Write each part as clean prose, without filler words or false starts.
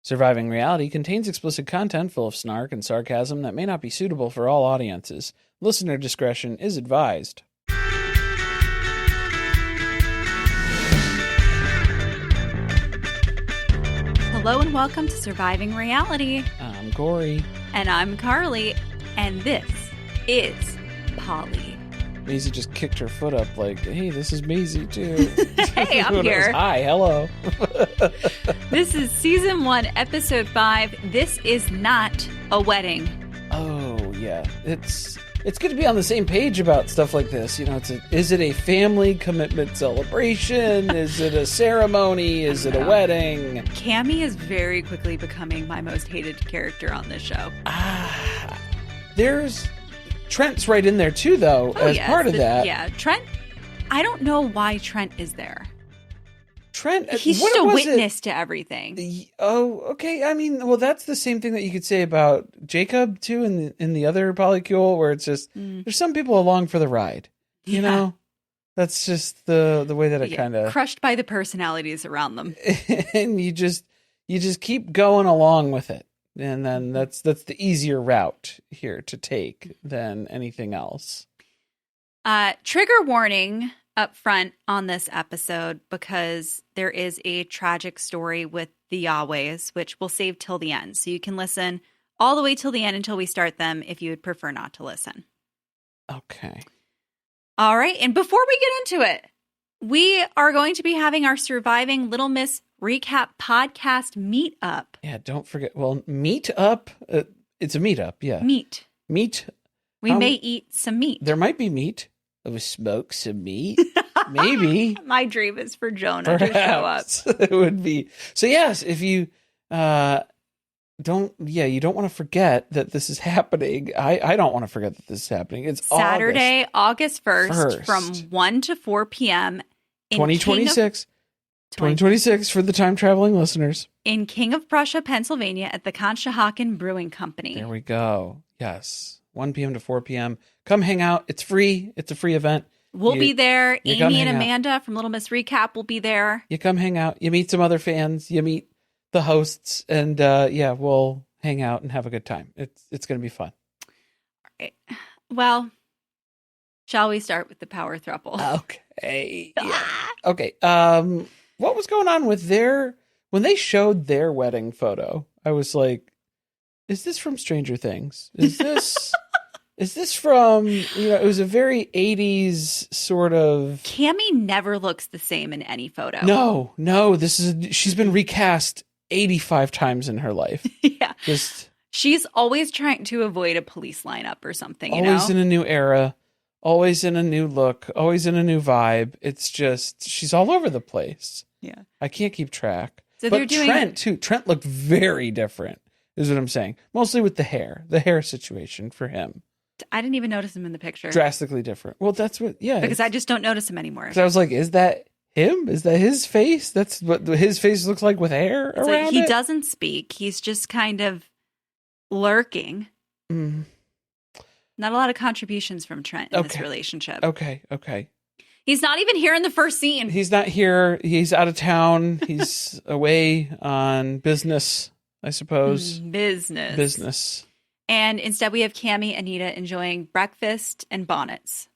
Surviving Reality contains explicit content full of snark and sarcasm that may not be suitable for all audiences. Listener discretion is advised. Hello and welcome to Surviving Reality. I'm Corey. And I'm Carly. And this is Polly. Maisie just kicked her foot up like, hey, this is Maisie too. Hey, I'm here. Hi, hello. This is Season 1, Episode 5. This is not a wedding. Oh, yeah. It's good to be on the same page about stuff like this. You know, is it a family commitment celebration? Is it a ceremony? Is it a wedding? Cammy is very quickly becoming my most hated character on this show. There's Trent's right in there too, though, as part of that. Yeah, Trent. I don't know why Trent is there. Trent, he's just a witness to everything. Oh, okay. I mean, well, that's the same thing that you could say about Jacob too, in the other polycule, where it's just there's some people along for the ride. You know, that's just the way that it kind of crushed by the personalities around them, and you just keep going along with it. And then that's the easier route here to take than anything else. Trigger warning up front on this episode, because there is a tragic story with the Yahwehs, which we'll save till the end. So you can listen all the way till the end until we start them if you would prefer not to listen. Okay. All right. And before we get into it, we are going to be having our Surviving Little Miss Recap podcast meetup. Yeah, don't forget. Well, meetup. It's a meetup. Yeah. Meat. We may eat some meat. There might be meat. We smoke some meat. Maybe. My dream is for Jonah to show up. It would be. So yes, if you you don't want to forget that this is happening. I don't want to forget that this is happening. It's Saturday, August 1st from 1 to 4 p.m. 2026. 2026 for the time traveling listeners. In King of Prussia, Pennsylvania at the Conshohocken Brewing Company. There we go. Yes. 1 p.m. to 4 p.m. Come hang out. It's free. It's a free event. We'll be there. Amy and Amanda from Little Miss Recap will be there. You come hang out. You meet some other fans. You meet the hosts. And we'll hang out and have a good time. It's going to be fun. All right. Well, shall we start with the power throuple? Okay. Yeah. Okay. What was going on with when they showed their wedding photo? I was like, is this from Stranger Things? Is this from, it was a very 80s sort of. Cammy never looks the same in any photo. No, she's been recast 85 times in her life. Yeah. She's always trying to avoid a police lineup or something, always in a new era. Always in a new look, always in a new vibe. It's just, she's all over the place. Yeah. I can't keep track. So but Trent, too. Trent looked very different, is what I'm saying. Mostly with the hair situation for him. I didn't even notice him in the picture. Drastically different. Well, that's what, because I just don't notice him anymore. Because I was like, is that him? Is that his face? That's what his face looks like with hair around it? He doesn't speak. He's just kind of lurking. Not a lot of contributions from Trent in this relationship. Okay. He's not even here in the first scene. He's not here. He's out of town. He's away on business, I suppose. Business. And instead we have Cammy, Anita enjoying breakfast and bonnets.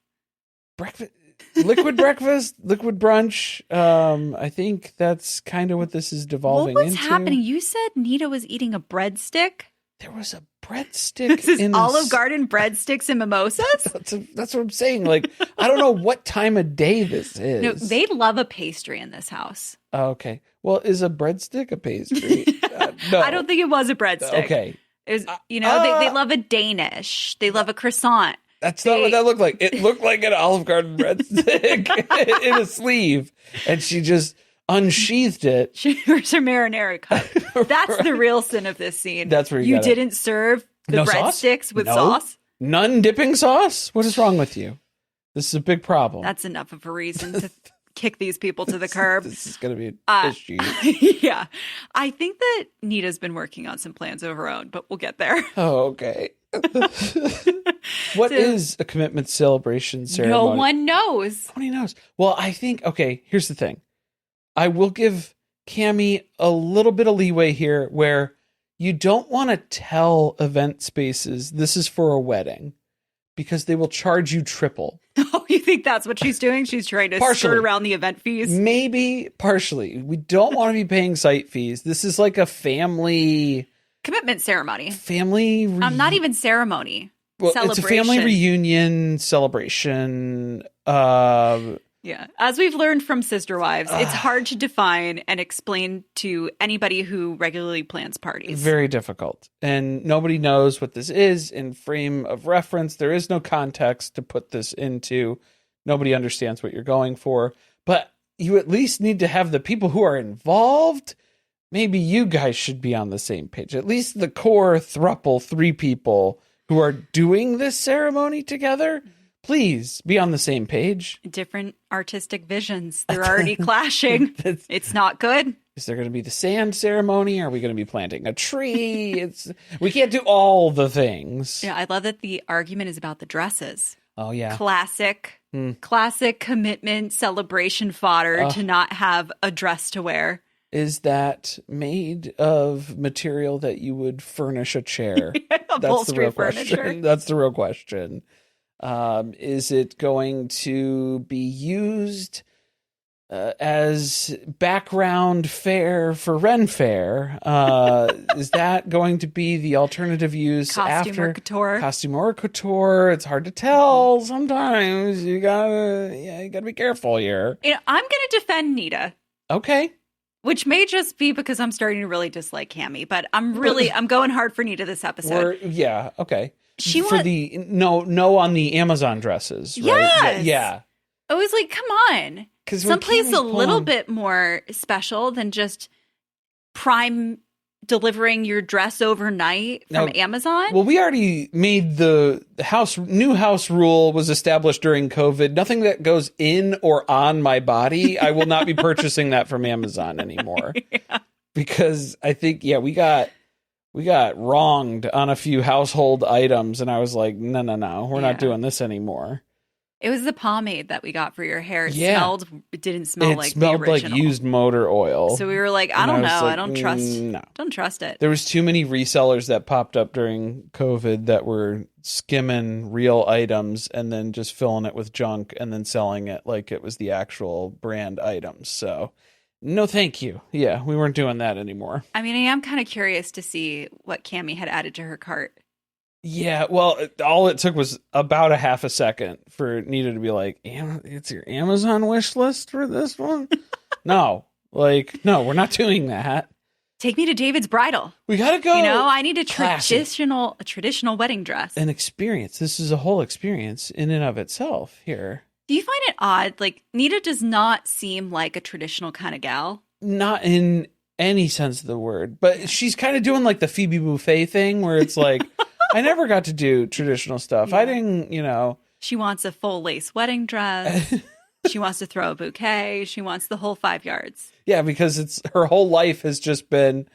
Liquid breakfast, liquid brunch. I think that's kind of what this is devolving into. What was happening? You said Nita was eating a breadstick? There was a breadstick. This is Olive Garden breadsticks and mimosas? That's what I'm saying. Like, I don't know what time of day this is. No, they love a pastry in this house. Oh, okay. Well, is a breadstick a pastry? No. I don't think it was a breadstick. Okay. They love a Danish. They love a croissant. That's not what that looked like. It looked like an Olive Garden breadstick in a sleeve. And she just unsheathed it. Here's her marinara cup. That's the real sin of this scene. That's where you didn't serve the breadsticks with sauce. None dipping sauce? What is wrong with you? This is a big problem. That's enough of a reason to kick these people to the curb. This is going to be an issue. Yeah. I think that Nita's been working on some plans of her own, but we'll get there. Oh, okay. What is a commitment celebration ceremony? No one knows. Nobody knows. Well, I think, okay, here's the thing. I will give Cammie, a little bit of leeway here where you don't want to tell event spaces this is for a wedding because they will charge you triple. Oh, you think that's what she's doing? She's trying to skirt around the event fees? Maybe partially. We don't want to be paying site fees. This is like a family... commitment ceremony. Not even ceremony. Well, it's a family reunion celebration. Yeah. As we've learned from Sister Wives, it's hard to define and explain to anybody who regularly plans parties. Very difficult. And nobody knows what this is in frame of reference. There is no context to put this into. Nobody understands what you're going for. But you at least need to have the people who are involved. Maybe you guys should be on the same page. At least the core throuple, 3 people who are doing this ceremony together. Please be on the same page. Different artistic visions. They're already clashing. It's not good. Is there going to be the sand ceremony? Are we going to be planting a tree? We can't do all the things. Yeah, I love that the argument is about the dresses. Oh, yeah. Classic commitment celebration fodder to not have a dress to wear. Is that made of material that you would furnish a chair? That's the real question. That's the real question. Is it going to be used as background fare for Ren Fair? Is that going to be the alternative use Costume couture? Costume or couture? It's hard to tell sometimes. You gotta be careful here. I'm gonna defend Nita. Okay. Which may just be because I'm starting to really dislike Cammie, but I'm going hard for Nita this episode. Okay. For the no on the Amazon dresses, right? Yes. Yeah. I was like, come on. Someplace a little bit more special than just Prime delivering your dress overnight from Amazon. Well, we already made the new house rule was established during COVID. Nothing that goes in or on my body, I will not be purchasing that from Amazon anymore. Yeah. Because I think, we got wronged on a few household items, and I was like, no, we're not doing this anymore. It was the pomade that we got for your hair. It didn't smell like the smelled original. like used motor oil. So we were like, I don't know. I don't trust it. There was too many resellers that popped up during COVID that were skimming real items and then just filling it with junk and then selling it like it was the actual brand items. So no, thank you. Yeah, we weren't doing that anymore. I mean, I am kind of curious to see what Cammie had added to her cart. Yeah, well, all it took was about a half a second for Nita to be like, it's your Amazon wish list for this one? No, we're not doing that. Take me to David's bridal. We got to go. I need a traditional wedding dress. An experience. This is a whole experience in and of itself here. Do you find it odd? Like, Nita does not seem like a traditional kind of gal. Not in any sense of the word, but she's kind of doing like the Phoebe Buffet thing where it's like, I never got to do traditional stuff. I didn't, She wants a full lace wedding dress. She wants to throw a bouquet. She wants the whole 5 yards. Yeah, because her whole life has just been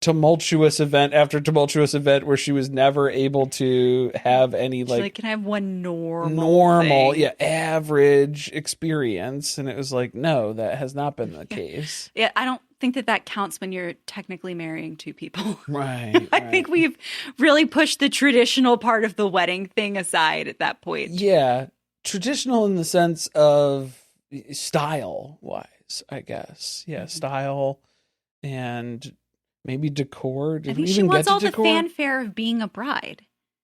tumultuous event after tumultuous event where she was never able to have any can I have one normal thing? Average experience. And it was like, no, that has not been the case. Yeah, I don't think that counts when you're technically marrying 2 people. Right. I think we've really pushed the traditional part of the wedding thing aside at that point. Yeah. Traditional in the sense of style wise, I guess. Yeah, style and maybe decor. I think she wants all the fanfare of being a bride.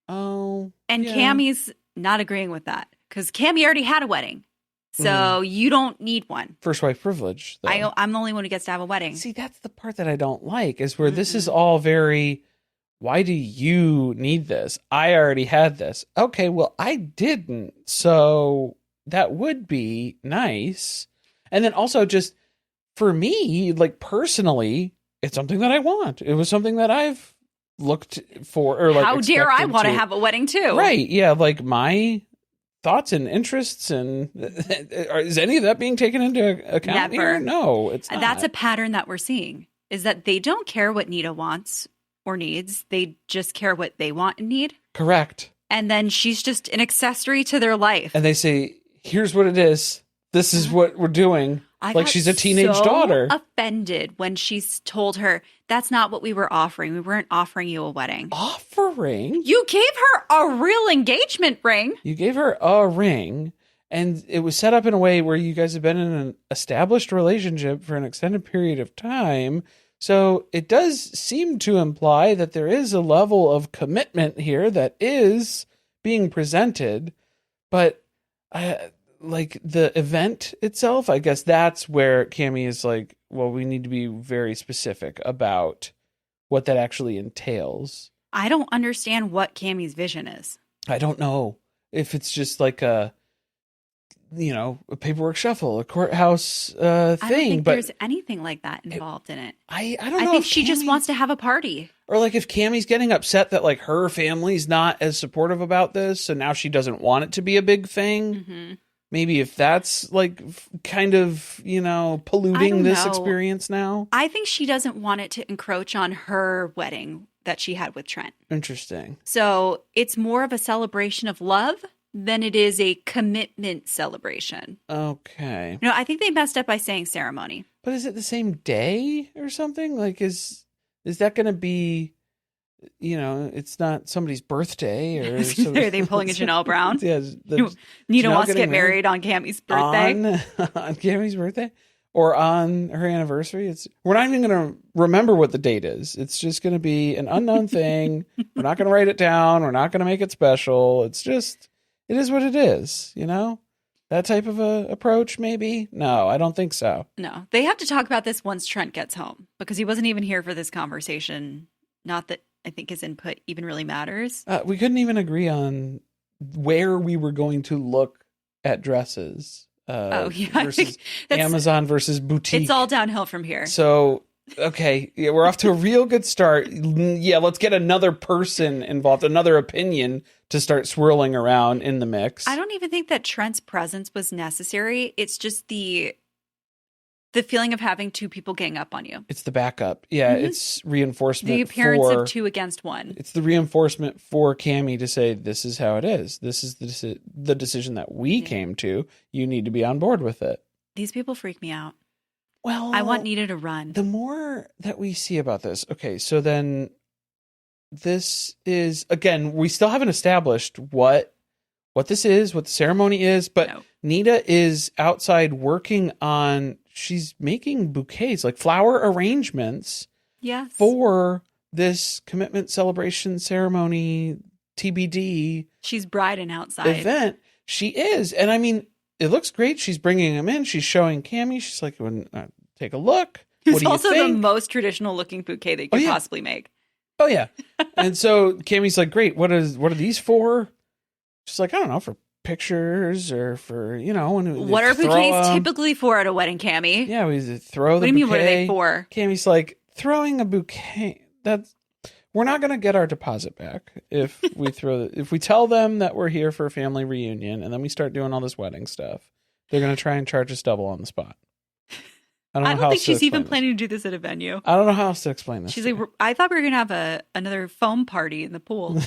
Oh. And Cammie's not agreeing with that because Cammie already had a wedding. So you don't need one. First wife privilege, though. I'm the only one who gets to have a wedding. See, that's the part that I don't like is where this is all very, why do you need this? I already had this. Okay, well, I didn't. So that would be nice. And then also just for me, like personally, it's something that I want. It was something that I've looked for or like how dare I want to have a wedding too? Right. Yeah, like my thoughts and interests and is any of that being taken into account Never. here? No, it's not. That's a pattern that we're seeing is that they don't care what Nita wants or needs. They just care what they want and need. Correct. And then she's just an accessory to their life. And they say, here's what it is. This is what we're doing. I like got she's a teenage so daughter. offended when she told her, that's not what we were offering. We weren't offering you a wedding. Offering? You gave her a real engagement ring. You gave her a ring, and it was set up in a way where you guys have been in an established relationship for an extended period of time. So it does seem to imply that there is a level of commitment here that is being presented. But like the event itself, I guess that's where Cammie is like, well, we need to be very specific about what that actually entails. I don't understand what Cammie's vision is. I don't know if it's just like a paperwork shuffle, a courthouse thing. I don't think but there's anything like that involved in it. I don't know. I think she just wants to have a party. Or like if Cammie's getting upset that like her family's not as supportive about this, so now she doesn't want it to be a big thing. Mm-hmm. Maybe if that's like kind of, polluting this experience now. I think she doesn't want it to encroach on her wedding that she had with Trent. Interesting. So it's more of a celebration of love than it is a commitment celebration. Okay. I think they messed up by saying ceremony. But is it the same day or something? Like, is that going to be, it's not somebody's birthday or Are they pulling a Janelle Brown? Yeah. Nita wants to get married on Cammie's birthday. On Cammie's birthday? Or on her anniversary? We're not even going to remember what the date is. It's just going to be an unknown thing. We're not going to write it down. We're not going to make it special. It is what it is, That type of a approach, maybe? No, I don't think so. No, they have to talk about this once Trent gets home because he wasn't even here for this conversation. Not that I think his input even really matters. We couldn't even agree on where we were going to look at dresses. Versus Amazon versus boutique. It's all downhill from here. So, okay, yeah, we're off to a real good start. Yeah, let's get another person involved, another opinion to start swirling around in the mix. I don't even think that Trent's presence was necessary. It's just the feeling of having two people gang up on you. It's the backup. Yeah, It's reinforcement. The appearance of 2 against 1. It's the reinforcement for Cammie to say, this is how it is. This is the decision that we came to. You need to be on board with it. These people freak me out. Well, I want Nita to run. The more that we see about this, okay, so then this is, again, we still haven't established what this is, what the ceremony is, but no. Nita is outside working on, she's making bouquets, like flower arrangements for this commitment celebration ceremony, TBD. She's briding outside. Event. She is. And I mean, it looks great. She's bringing him in. She's showing Cammie. She's like, take a look. It's also the most traditional looking bouquet they could possibly make. Oh, yeah. And so Cammie's like, great. What are these for? She's like, I don't know, for pictures or for, what are bouquets typically for at a wedding, Cammie? Yeah, we throw the bouquet. What do you mean, what are they for? Cammie's like, throwing a bouquet, we're not going to get our deposit back if we if we tell them that we're here for a family reunion and then we start doing all this wedding stuff. They're going to try and charge us double on the spot. I don't think she's even planning to do this at a venue. I don't know how else to explain this. She's like, I thought we were going to have another foam party in the pool.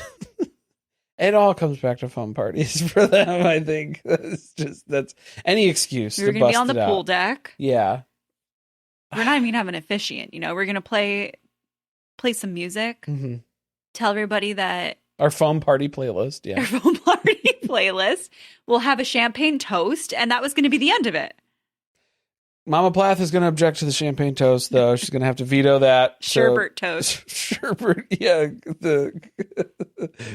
It all comes back to foam parties for them, I think. That's any excuse to bust it out. We're going to be on the pool deck. Yeah. We're not even going to have an officiant, We're going to play some music. Mm-hmm. Tell everybody that... Our foam party playlist, yeah. Our foam party playlist. We'll have a champagne toast, and that was going to be the end of it. Mama Plath is going to object to the champagne toast, though. She's going to have to veto that. Sherbert toast. Sherbert, yeah. The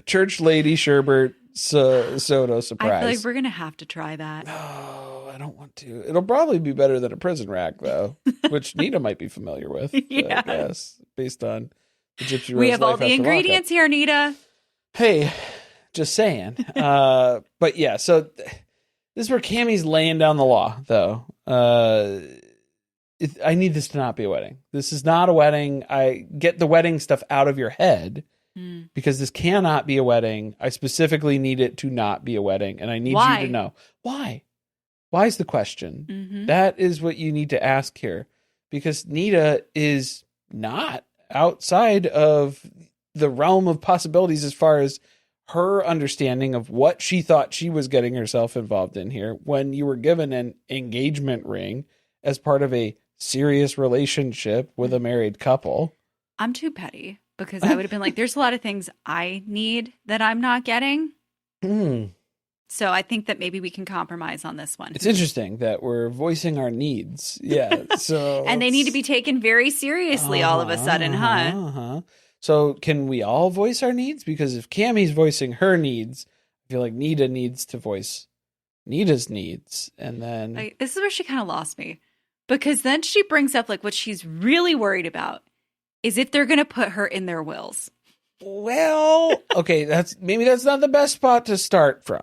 church lady sherbet soda surprise. I feel like we're going to have to try that. No, I don't want to. It'll probably be better than a prison rack, though, which Nita might be familiar with, I guess, based on the Gypsy Rose. We have all the ingredients here, Nita. Hey, just saying. But yeah, so... This is where Cammie's laying down the law, though. I need this to not be a wedding. This is not a wedding. I get the wedding stuff out of your head because this cannot be a wedding. I specifically need it to not be a wedding, and I need you to know. Why? Why is the question? Mm-hmm. That is what you need to ask here, because Nita is not outside of the realm of possibilities as far as her understanding of what she thought she was getting herself involved in here when you were given an engagement ring as part of a serious relationship with a married couple. I'm too petty because I would have been like, there's a lot of things I need that I'm not getting. So I think that maybe we can compromise on this one. It's interesting that we're voicing our needs. Yeah. So and they need to be taken very seriously all of a sudden, huh? So can we all voice our needs? Because if Cammie's voicing her needs, I feel like Nita needs to voice Nita's needs. And then this is where she kind of lost me. Because then she brings up like what she's really worried about is if they're going to put her in their wills. Well, okay, that's not the best spot to start from.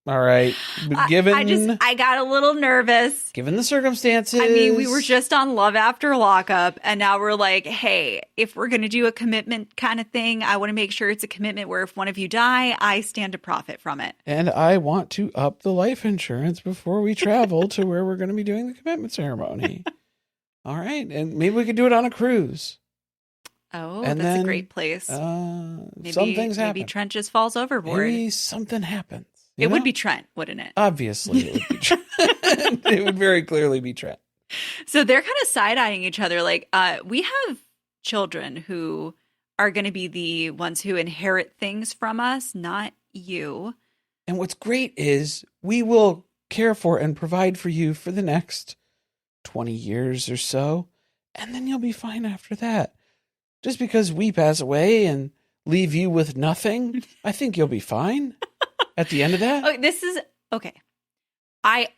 All right. But I got a little nervous. Given the circumstances. I mean, we were just on Love After Lockup, and now we're like, hey, if we're going to do a commitment kind of thing, I want to make sure it's a commitment where if one of you die, I stand to profit from it. And I want to up the life insurance before we travel to where we're going to be doing the commitment ceremony. All right. And maybe we could do it on a cruise. Oh, and that's then, a great place. Some things happen. Maybe Trent just falls overboard. Maybe something happens. It would be Trent, wouldn't it? Obviously, it would be Trent. It would very clearly be Trent. So they're kind of side-eyeing each other. Like, we have children who are going to be the ones who inherit things from us, not you. And what's great is we will care for and provide for you for the next 20 years or so. And then you'll be fine after that. Just because we pass away and leave you with nothing, I think you'll be fine. At the end of that? Okay. I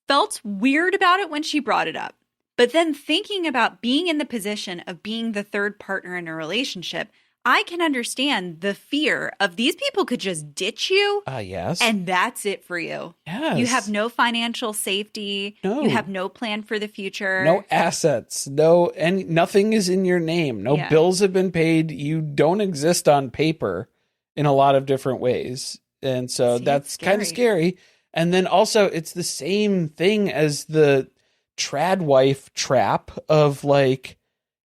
felt weird about it when she brought it up. But then thinking about being in the position of being the third partner in a relationship, I can understand the fear of these people could just ditch you. Yes. And that's it for you. Yes. You have no financial safety. No. You have no plan for the future. No assets. Nothing is in your name. No bills have been paid. You don't exist on paper in a lot of different ways. And so that's kind of scary. And then also it's the same thing as the trad wife trap of like,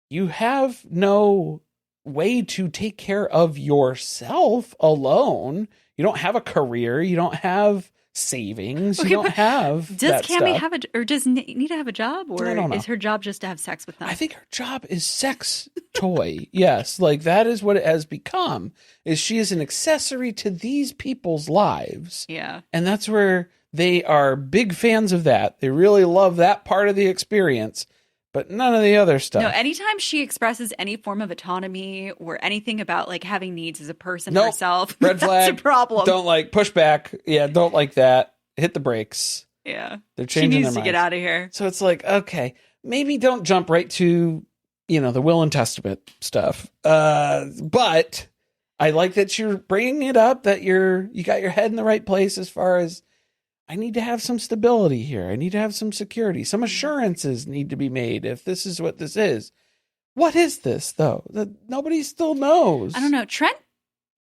you have no way to take care of yourself alone. You don't have a career. You don't have savings. You don't have Does Cammie have does Nita have a job? Or is her job just to have sex with them? I think her job is sex toy. Yes. Like that is what it has become, is she is an accessory to these people's lives. Yeah. And that's where they are big fans of that. They really love that part of the experience, but none of the other stuff. No, anytime she expresses any form of autonomy or anything about like having needs as a person herself, red flag, that's a problem. Don't like push back. Yeah, don't like that. Hit the brakes. Yeah. They're changing she their needs to minds. get out of here. So it's like, okay, maybe don't jump right to, the will and testament stuff. But I like that you're bringing it up, that you got your head in the right place as far as, I need to have some stability here. I need to have some security. Some assurances need to be made if this is what this is. What is this, though? Nobody still knows. I don't know. Trent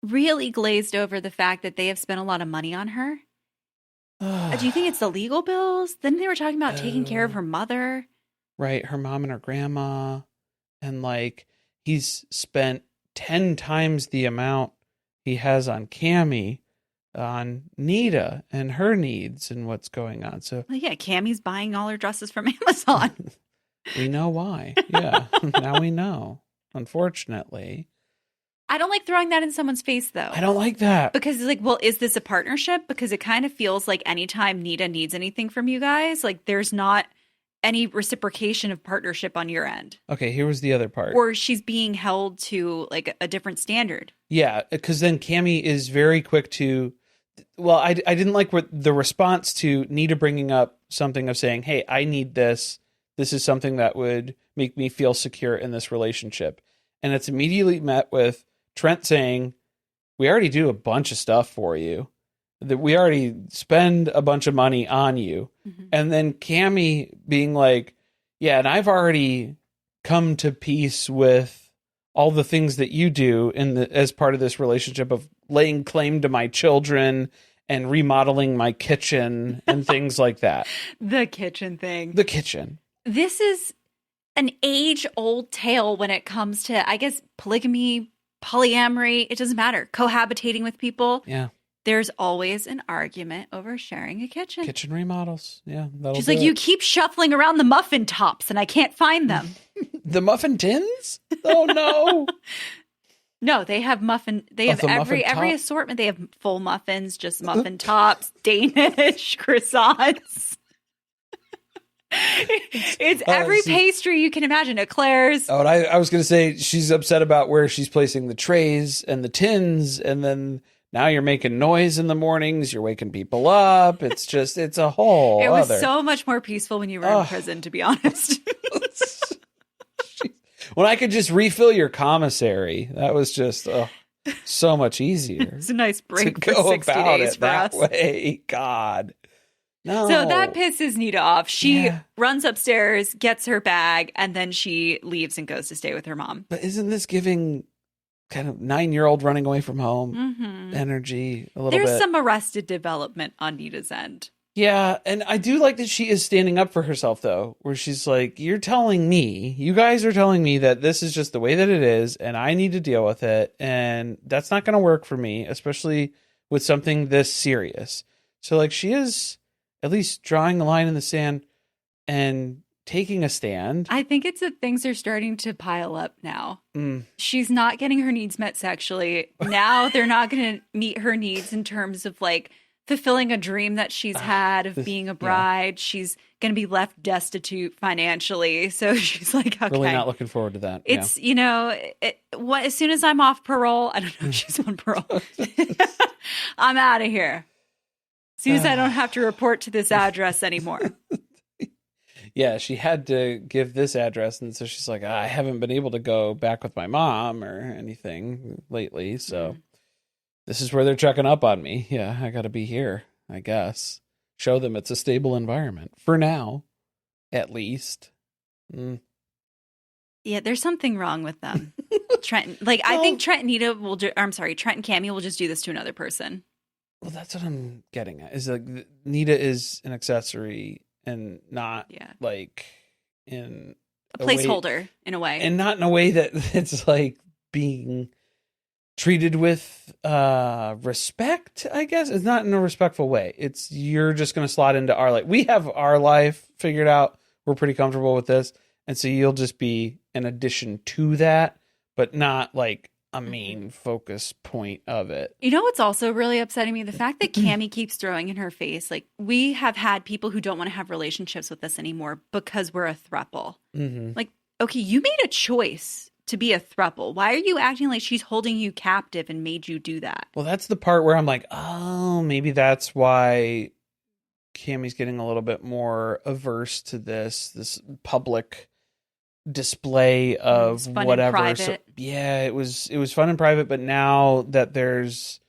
really glazed over the fact that they have spent a lot of money on her. Do you think it's the legal bills? Then they were talking about taking care of her mother. Right. Her mom and her grandma. And like, he's spent 10 times the amount he has on Cammie on Nita and her needs and what's going on. So Cammie's buying all her dresses from Amazon. We know why. Yeah. Now we know. Unfortunately. I don't like throwing that in someone's face, though. I don't like that. Because it's like, well, is this a partnership? Because it kind of feels like anytime Nita needs anything from you guys, like there's not any reciprocation of partnership on your end. Okay, here was the other part. Or she's being held to like a different standard. Yeah, because then Cammie is very quick to... Well, I didn't like what the response to Nita bringing up something of saying, hey, I need this. This is something that would make me feel secure in this relationship. And it's immediately met with Trent saying, we already do a bunch of stuff for you. That we already spend a bunch of money on you. Mm-hmm. And then Cammie being like, yeah, and I've already come to peace with all the things that you do as part of this relationship of laying claim to my children and remodeling my kitchen and things like that. The kitchen thing. The kitchen. This is an age-old tale when it comes to, I guess, polygamy, polyamory. It doesn't matter. Cohabitating with people. Yeah. there's always an argument over sharing a kitchen. Kitchen remodels. Yeah. She's like, you keep shuffling around the muffin tops and I can't find them. The muffin tins? Oh, no. No, they have every assortment. They have full muffins, just muffin tops, Danish, croissants. It's every pastry you can imagine. Eclairs. Oh, and I was going to say she's upset about where she's placing the trays and the tins, and then now you're making noise in the mornings. You're waking people up. It's a whole. It was so much more peaceful when you were in prison, to be honest. When I could just refill your commissary, that was just so much easier. It's a nice break to for go 60 about days it for that us. way. God. No. So that pisses Nita off. She runs upstairs, gets her bag, and then she leaves and goes to stay with her mom. But isn't this giving kind of 9-year-old running away from home energy a little bit? There's some arrested development on Nita's end. Yeah, and I do like that she is standing up for herself, though, where she's like, you guys are telling me that this is just the way that it is, and I need to deal with it, and that's not going to work for me, especially with something this serious. So, like, she is at least drawing a line in the sand and taking a stand. I think it's that things are starting to pile up now. Mm. She's not getting her needs met sexually. Now they're not going to meet her needs in terms of, like, fulfilling a dream that she's had of being a bride. Yeah. She's going to be left destitute financially. So she's like, okay. Really not looking forward to that. It's, as soon as I'm off parole, I don't know if she's on parole. I'm out of here. As soon as I don't have to report to this address anymore. Yeah, she had to give this address. And so she's like, I haven't been able to go back with my mom or anything lately. So this is where they're checking up on me. Yeah, I got to be here, I guess. Show them it's a stable environment. For now, at least. Mm. Yeah, there's something wrong with them. Trent, I think Trent and Cammy will just do this to another person. Well, that's what I'm getting at. Is like Nita is an accessory and not like in a placeholder in a way, and not in a way that it's like being treated with respect. I guess it's not in a respectful way. It's you're just going to slot into our life. We have our life figured out. We're pretty comfortable with this, and so you'll just be an addition to that, but not like a main focus point of it. You know what's also really upsetting me? The fact that Cammy keeps throwing in her face, like, we have had people who don't want to have relationships with us anymore because we're a throuple. Mm-hmm. Like, okay, you made a choice to be a throuple. Why are you acting like she's holding you captive and made you do that? Well, that's the part where I'm like, oh, maybe that's why Cammy's getting a little bit more averse to this public display of whatever. So, yeah, it was fun and private, but now that there's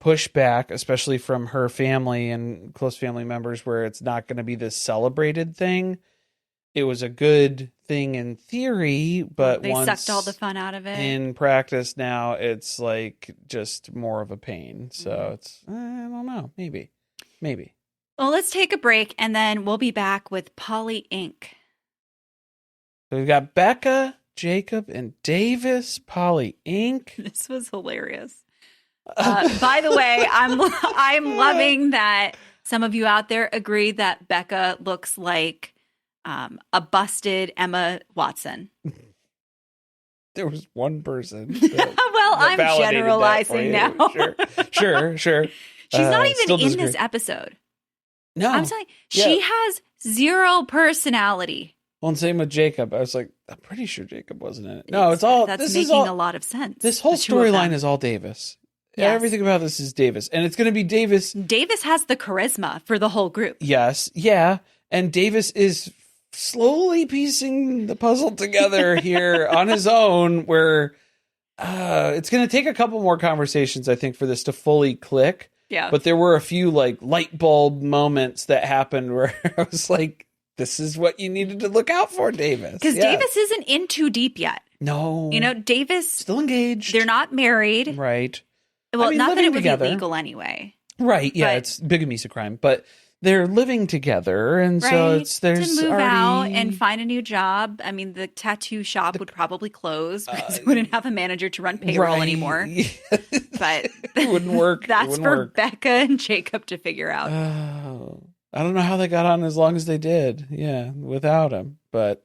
pushback, especially from her family and close family members, where it's not going to be this celebrated thing. It was a good thing in theory, but they sucked all the fun out of it. In practice now, it's like just more of a pain. So it's, I don't know, maybe. Well, let's take a break and then we'll be back with Polly Inc. So we've got Becca, Jacob, and Davis, Polly Inc. This was hilarious. By the way, I'm loving that some of you out there agree that Becca looks like a busted Emma Watson. There was one person. Well, I'm generalizing now. Sure. She's not even in this episode. No. I'm saying she has zero personality. Well, and same with Jacob. I was like, I'm pretty sure Jacob wasn't in it. No, it's all. That's making a lot of sense. This whole storyline is all Davis. Yes. Everything about this is Davis. And it's going to be Davis. Davis has the charisma for the whole group. Yes. Yeah. And Davis is slowly piecing the puzzle together here on his own, where it's going to take a couple more conversations, I think, for this to fully click. Yeah. But there were a few like light bulb moments that happened where I was like, this is what you needed to look out for, Davis. Because Davis isn't in too deep yet. No. Davis... Still engaged. They're not married. Right. Well, not that it would be legal anyway. Right, yeah, it's bigamy's a crime. But they're living together, and so there's to move already... out and find a new job. I mean, the tattoo shop would probably close because they wouldn't have a manager to run payroll anymore. but It wouldn't work. That's for Becca and Jacob to figure out. I don't know how they got on as long as they did. Yeah, without him. But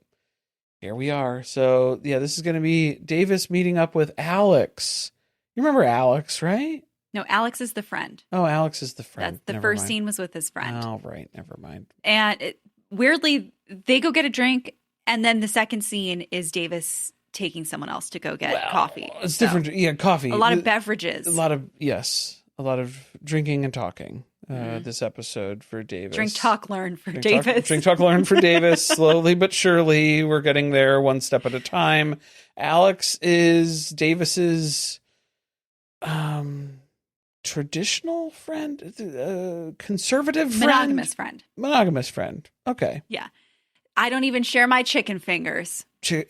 here we are. So, yeah, this is going to be Davis meeting up with Alex. You remember Alex, right? No, Alex is the friend. Oh, Alex is the friend. The first scene was with his friend. Oh, right. Never mind. And weirdly, they go get a drink. And then the second scene is Davis taking someone else to go get coffee. It's different. Yeah, coffee. A lot of beverages. A lot of drinking and talking this episode for Davis. Drink, talk, learn for Davis. Drink, talk, learn for Davis. Slowly but surely, we're getting there one step at a time. Alex is Davis's traditional friend, conservative friend? Monogamous friend. Okay. Yeah. I don't even share my chicken fingers. I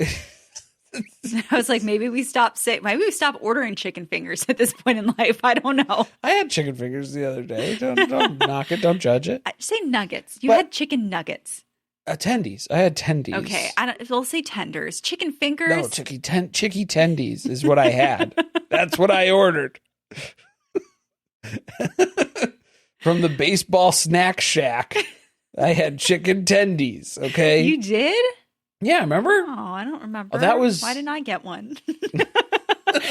was like, maybe we stop ordering chicken fingers at this point in life. I don't know. I had chicken fingers the other day. Don't knock it. Don't judge it. Say nuggets. You had chicken nuggets. Tendies. I had tendies. Okay. We'll say tenders. Chicken fingers. No, chicky tendies is what I had. That's what I ordered. From the baseball snack shack. I had chicken tendies, okay? You did? Yeah, remember? Oh, I don't remember. Oh, that was... Why didn't I get one?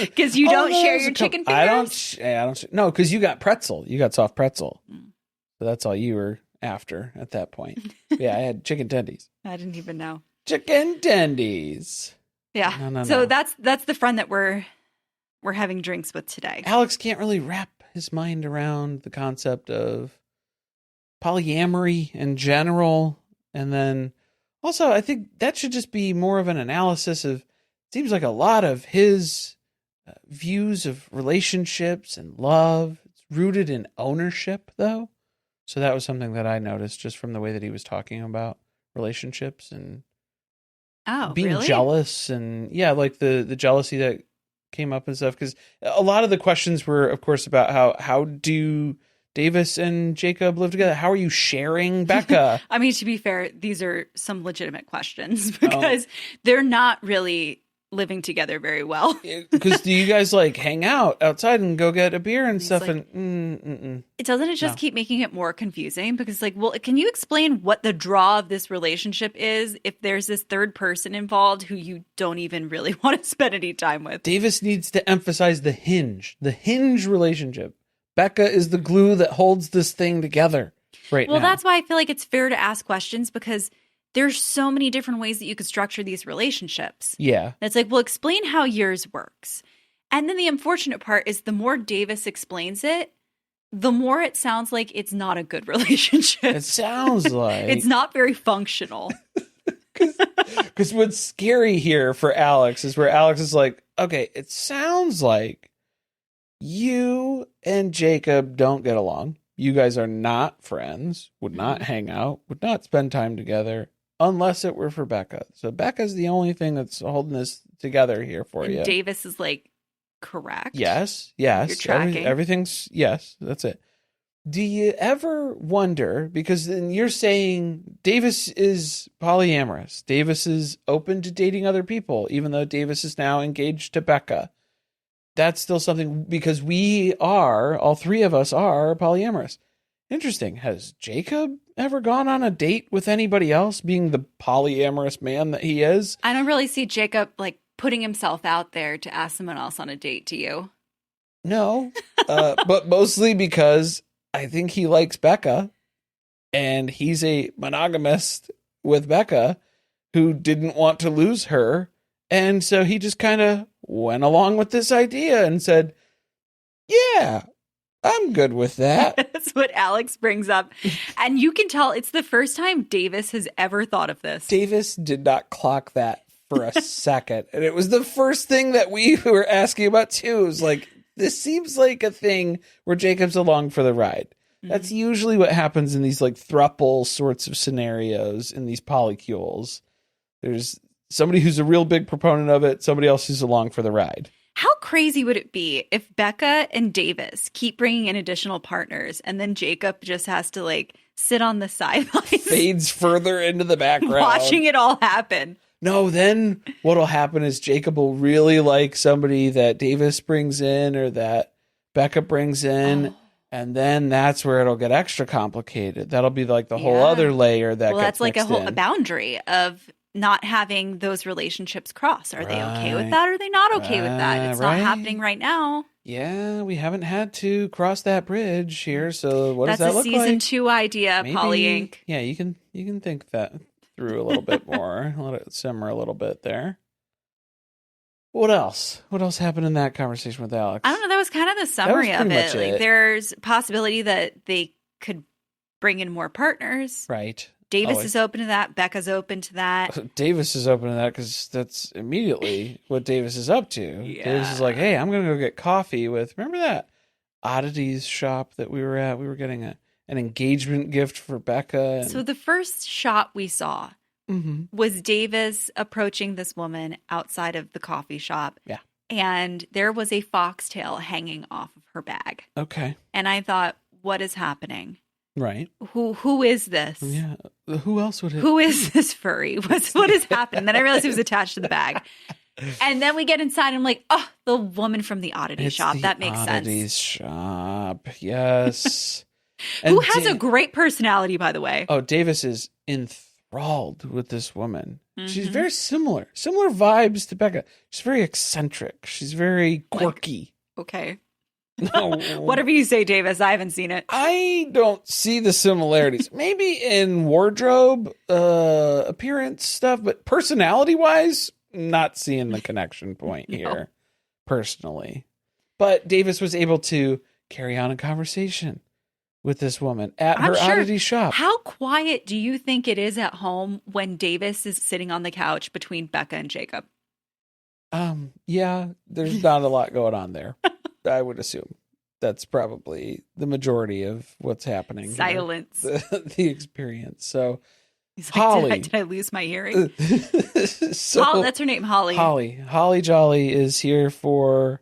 Because you don't share your chicken fingers? I don't. No, because you got pretzel. You got soft pretzel. So that's all you were after at that point. Yeah, I had chicken tendies. I didn't even know. Chicken tendies. Yeah. No. That's the friend that we're having drinks with today. Alex can't really wrap his mind around the concept of polyamory in general. And then also, I think that should just be more of an analysis of, seems like a lot of his views of relationships and love. It's rooted in ownership, though. So that was something that I noticed just from the way that he was talking about relationships and being jealous. And yeah, like the jealousy that came up and stuff. Because a lot of the questions were, of course, about how do Davis and Jacob live together? How are you sharing Becca? I mean, to be fair, these are some legitimate questions because they're not really living together very well. Because do you guys like hang out outside and go get a beer and stuff? Like, doesn't it just keep making it more confusing? Because like, well, can you explain what the draw of this relationship is if there's this third person involved who you don't even really want to spend any time with? Davis needs to emphasize the hinge relationship. Becca is the glue that holds this thing together now. Well, that's why I feel like it's fair to ask questions because there's so many different ways that you could structure these relationships. Yeah. It's like, well, explain how yours works. And then the unfortunate part is the more Davis explains it, the more it sounds like it's not a good relationship. It sounds like. It's not very functional. Because what's scary here for Alex is where Alex is like, okay, it sounds like you and Jacob don't get along. You guys are not friends, would not hang out, would not spend time together unless it were for Becca. So Becca's the only thing that's holding this together here for you. Davis is like, correct. Yes. You're tracking. Everything's, yes, that's it. Do you ever wonder, because then you're saying Davis is polyamorous. Davis is open to dating other people, even though Davis is now engaged to Becca. That's still something, because all three of us are polyamorous. Interesting. Has Jacob ever gone on a date with anybody else, being the polyamorous man that he is? I don't really see Jacob like putting himself out there to ask someone else on a date, do you? No, but mostly because I think he likes Becca and he's a monogamist with Becca who didn't want to lose her. And so he just kind of went along with this idea and said, yeah, I'm good with that. That's what Alex brings up. And you can tell it's the first time Davis has ever thought of this. Davis did not clock that for a second. And it was the first thing that we were asking about too. It was like, this seems like a thing where Jacob's along for the ride. That's usually what happens in these like throuple sorts of scenarios in these polycules. There's somebody who's a real big proponent of it, somebody else who's along for the ride. How crazy would it be if Becca and Davis keep bringing in additional partners and then Jacob just has to like sit on the sidelines? Fades further into the background. Watching it all happen. No, then what'll happen is Jacob will really like somebody that Davis brings in or that Becca brings in. Oh. And then that's where it'll get extra complicated. That'll be like the whole other layer that well, gets that's like mixed a in. boundary of not having those relationships cross. Are they okay with that? Or are they not okay with that? It's not happening right now. Yeah, we haven't had to cross that bridge here. So what does that look like? That's a season 2 idea, Maybe, Polly Inc. Yeah, you can think that through a little bit more. Let it simmer a little bit there. What else? What else happened in that conversation with Alex? I don't know. That was kind of the summary of it. Like, it. there's a possibility that they could bring in more partners. Right. Davis is open to that. Becca's open to that. Davis is open to that because that's immediately what Davis is up to. Yeah. Davis is like, hey, I'm going to go get coffee with, remember that oddities shop that we were at? We were getting an engagement gift for Becca. So the first shot we saw was Davis approaching this woman outside of the coffee shop. Yeah. And there was a foxtail hanging off of her bag. Okay. And I thought, what is happening? Right. Who is this? Yeah. Who else would it Who be? is this furry? What is happening? Then I realized it was attached to the bag. And then we get inside and I'm like, oh, the woman from the oddity shop. That makes sense. Oddities shop. Yes. Who has a great personality, by the way. Oh, Davis is enthralled with this woman. She's very similar vibes to Becca. She's very eccentric. She's very quirky. Okay. No. Whatever you say, Davis. I haven't seen it. I don't see the similarities. Maybe in wardrobe, appearance stuff, but personality-wise, not seeing the connection point here, personally. But Davis was able to carry on a conversation with this woman at her oddity shop. How quiet do you think it is at home when Davis is sitting on the couch between Becca and Jacob? Yeah, there's not a lot going on there. I would assume that's probably the majority of what's happening. Silence. The experience. So he's like, Holly. Did I lose my hearing? So that's her name, Holly. Holly Jolly is here for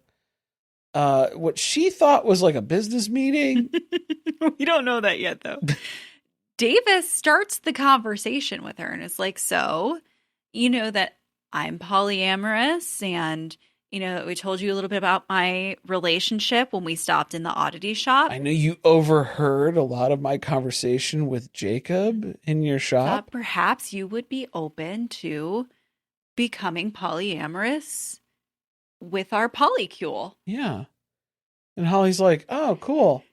what she thought was like a business meeting. We don't know that yet, though. Davis starts the conversation with her and is like, so, you know that I'm polyamorous and, you know, we told you a little bit about my relationship when we stopped in the oddity shop. I know you overheard a lot of my conversation with Jacob in your shop. Perhaps you would be open to becoming polyamorous with our polycule. Yeah. And Holly's like, oh, cool.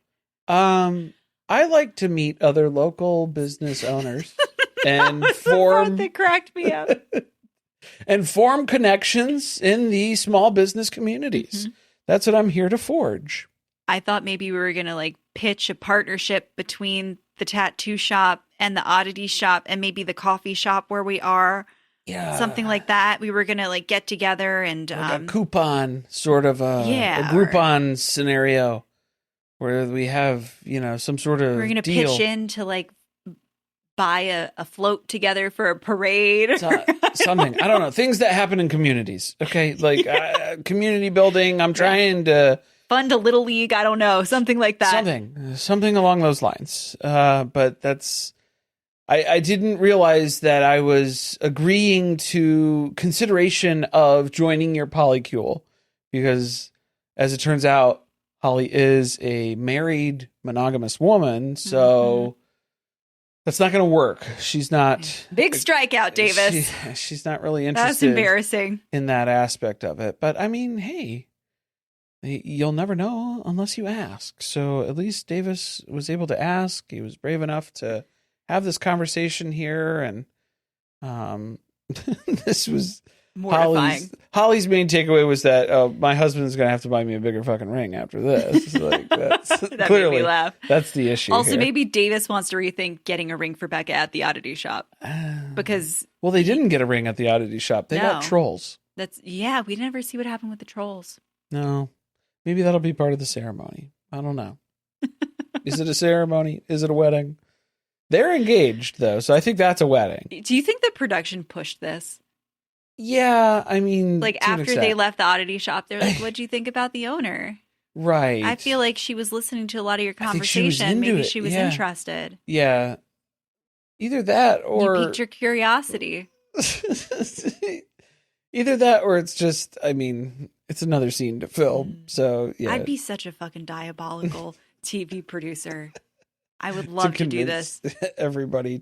I like to meet other local business owners and form that cracked me up. And form connections in the small business communities. That's what I'm here to forge. I thought maybe we were going to like pitch a partnership between the tattoo shop and the oddity shop and maybe the coffee shop where we are. Yeah. Something like that. We were going to like get together and like a coupon sort of a Groupon scenario where we have, you know, some sort of we're going to deal. pitch in to like buy a float together for a parade. Something. I don't know. Things that happen in communities. Okay. Like community building. I'm trying to fund a little league. I don't know. Something like that. Something along those lines. But that's, I didn't realize that I was agreeing to consideration of joining your polycule because as it turns out, Holly is a married monogamous woman. So that's not going to work. She's not big strikeout, Davis. She's not really interested. That's embarrassing in that aspect of it. But I mean, hey, you'll never know unless you ask. So at least Davis was able to ask. He was brave enough to have this conversation here, and this was mortifying. Holly's main takeaway was that my husband's gonna have to buy me a bigger fucking ring after this. Like that's that clearly made me laugh. That's the issue. Also, here. maybe Davis wants to rethink getting a ring for Becca at the oddity shop because they didn't get a ring at the oddity shop. They got trolls. We never see what happened with the trolls. No, maybe that'll be part of the ceremony. I don't know. Is it a ceremony? Is it a wedding? They're engaged, though, so I think that's a wedding. Do you think the production pushed this? Yeah, I mean... like, after they left the oddity shop, they're like, what'd you think about the owner? Right. I feel like she was listening to a lot of your conversation. Maybe she was interested. Yeah. Either that or... you piqued your curiosity. Either that or it's just, I mean, It's another scene to film. So yeah, I'd be such a fucking diabolical TV producer. I would love to do this. Everybody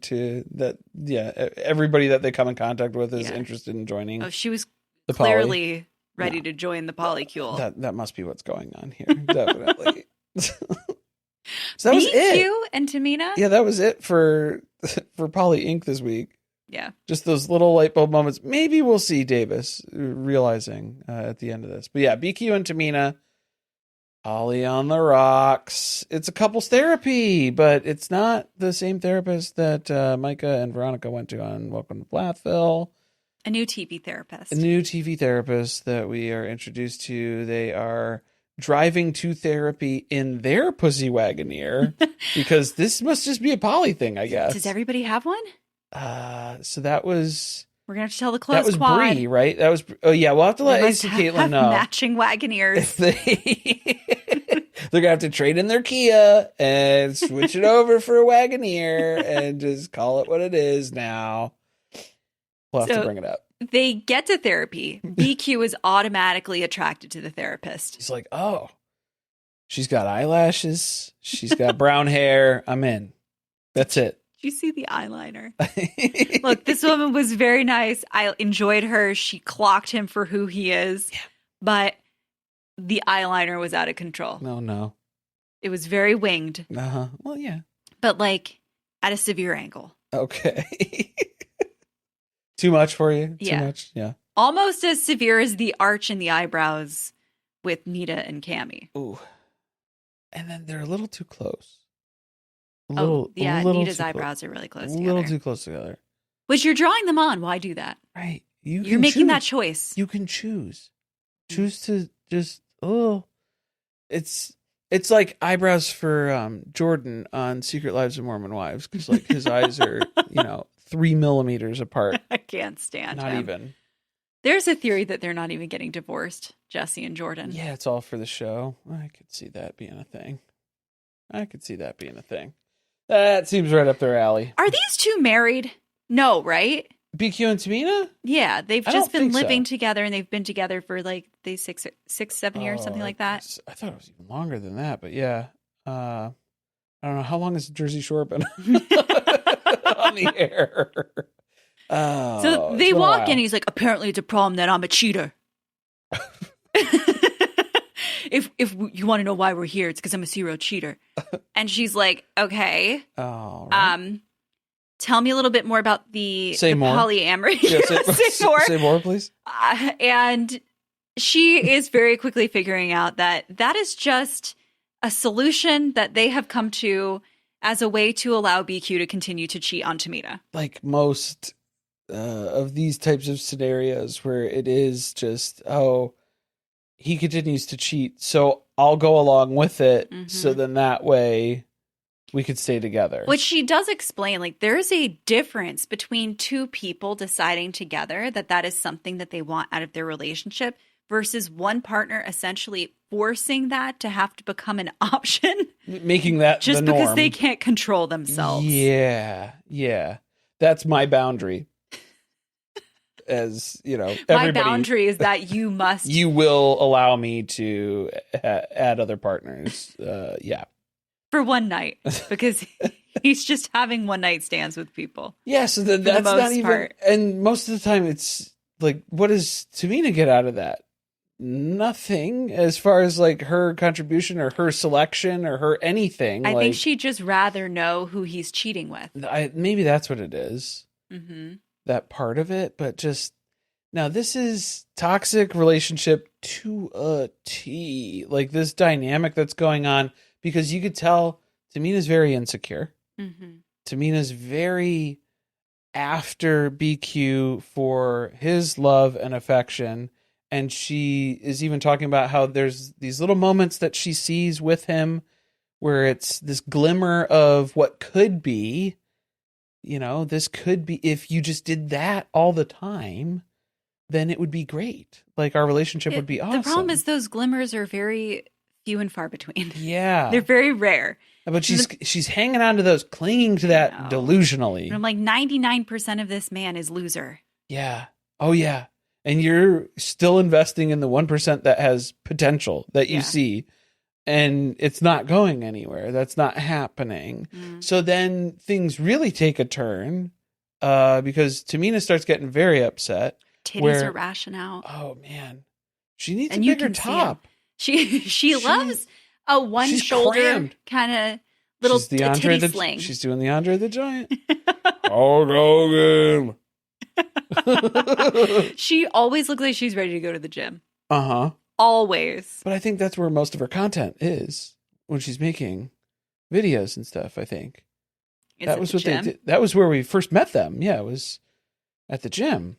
everybody that they come in contact with is Yeah. interested in joining. Oh, she was the poly. clearly ready to join the polycule. That must be what's going on here. Definitely. So that was it. BQ and Tehmeena? Yeah, that was it for Poly Inc. this week. Yeah. Just those little light bulb moments. Maybe we'll see Davis realizing at the end of this. But yeah, BQ and Tehmeena, Poly on the rocks. It's a couples therapy, but it's not the same therapist that Micah and Veronica went to on Welcome to Plathville. A new TV therapist. A new TV therapist that we are introduced to. They are driving to therapy in their pussy wagoneer because this must just be a Poly thing, I guess. Does everybody have one? So that was... We're going to have to tell the close That was quad. Bree, right? That was... Oh, yeah, we'll have to let Ace and Caitlin know. Matching wagoneers. They're going to have to trade in their Kia and switch it over for a wagoneer and just call it what it is now. We'll have to bring it up. They get to therapy. BQ is automatically attracted to the therapist. He's like, oh, she's got eyelashes. She's got brown hair. I'm in. That's it. Did you see the eyeliner? Look, this woman was very nice. I enjoyed her. She clocked him for who he is. Yeah. But the eyeliner was out of control. No. It was very winged. Uh-huh. Well, yeah. But like at a severe angle. Okay. Too much for you? Too much? Yeah. Almost as severe as the arch in the eyebrows with Nita and Cammy. Ooh. And then they're a little too close. Nita's eyebrows are really close together. A little too close together. Which you're drawing them on. Why do that? Right. You're making that choice. You can choose. Choose to just, it's like eyebrows for Jordan on Secret Lives of Mormon Wives. Because like his eyes are, 3 millimeters apart. I can't stand Not him. even. There's a theory that they're not even getting divorced, Jesse and Jordan. Yeah, it's all for the show. I could see that being a thing. That seems right up their alley. Are these two married? No, right? BQ and Tehmeena? Yeah, they've just been living together, and they've been together for like 7 years, something like that. I thought it was even longer than that, but yeah. I don't know. How long has Jersey Shore been on the air? So they walk in, he's like, apparently it's a problem that I'm a cheater. If you want to know why we're here, it's because I'm a serial cheater. And she's like, okay. Oh, right. Tell me a little bit more about the polyamory. Yeah, say more. Say more, please. And she is very quickly figuring out that is just a solution that they have come to as a way to allow BQ to continue to cheat on Tehmeena. Like most of these types of scenarios where it is just, he continues to cheat, so I'll go along with it. Mm-hmm. So then that way we could stay together. Which she does explain, like there's a difference between two people deciding together that is something that they want out of their relationship versus one partner essentially forcing that to have to become an option. Making that just the norm. Because they can't control themselves. Yeah. That's my boundary. As my boundary is that you must. You will allow me to add other partners. Yeah. For one night, because he's just having one night stands with people. Yeah, so that's not even. Part. And most of the time, it's like, what does Tehmeena get out of that? Nothing, as far as like her contribution or her selection or her anything. I think she'd just rather know who he's cheating with. Maybe that's what it is. Mm-hmm. That part of it, but just now this is toxic relationship to a T. Like this dynamic that's going on, because you could tell Tehmeena's very insecure. Mm-hmm. Tehmeena's very after BQ for his love and affection. And she is even talking about how there's these little moments that she sees with him where it's this glimmer of what could be. This could be, if you just did that all the time, then it would be great. Like our relationship would be awesome. The problem is those glimmers are very few and far between. Yeah. They're very rare. But she's hanging on to those, clinging to that delusionally. And I'm like, 99% of this man is loser. Yeah. Oh, yeah. and you're still investing in the 1% that has potential that you see, and it's not going anywhere. That's not happening. So then things really take a turn because Tehmeena starts getting very upset. Titties are rashing out. Oh man, she needs a bigger top. She loves a one shoulder kind of little titty sling. She's doing the Andre the Giant. Hulk Hogan. She always looks like she's ready to go to the gym. Always. But I think that's where most of her content is when she's making videos and stuff. I think that was what they did. That was where we first met them. Yeah, it was at the gym.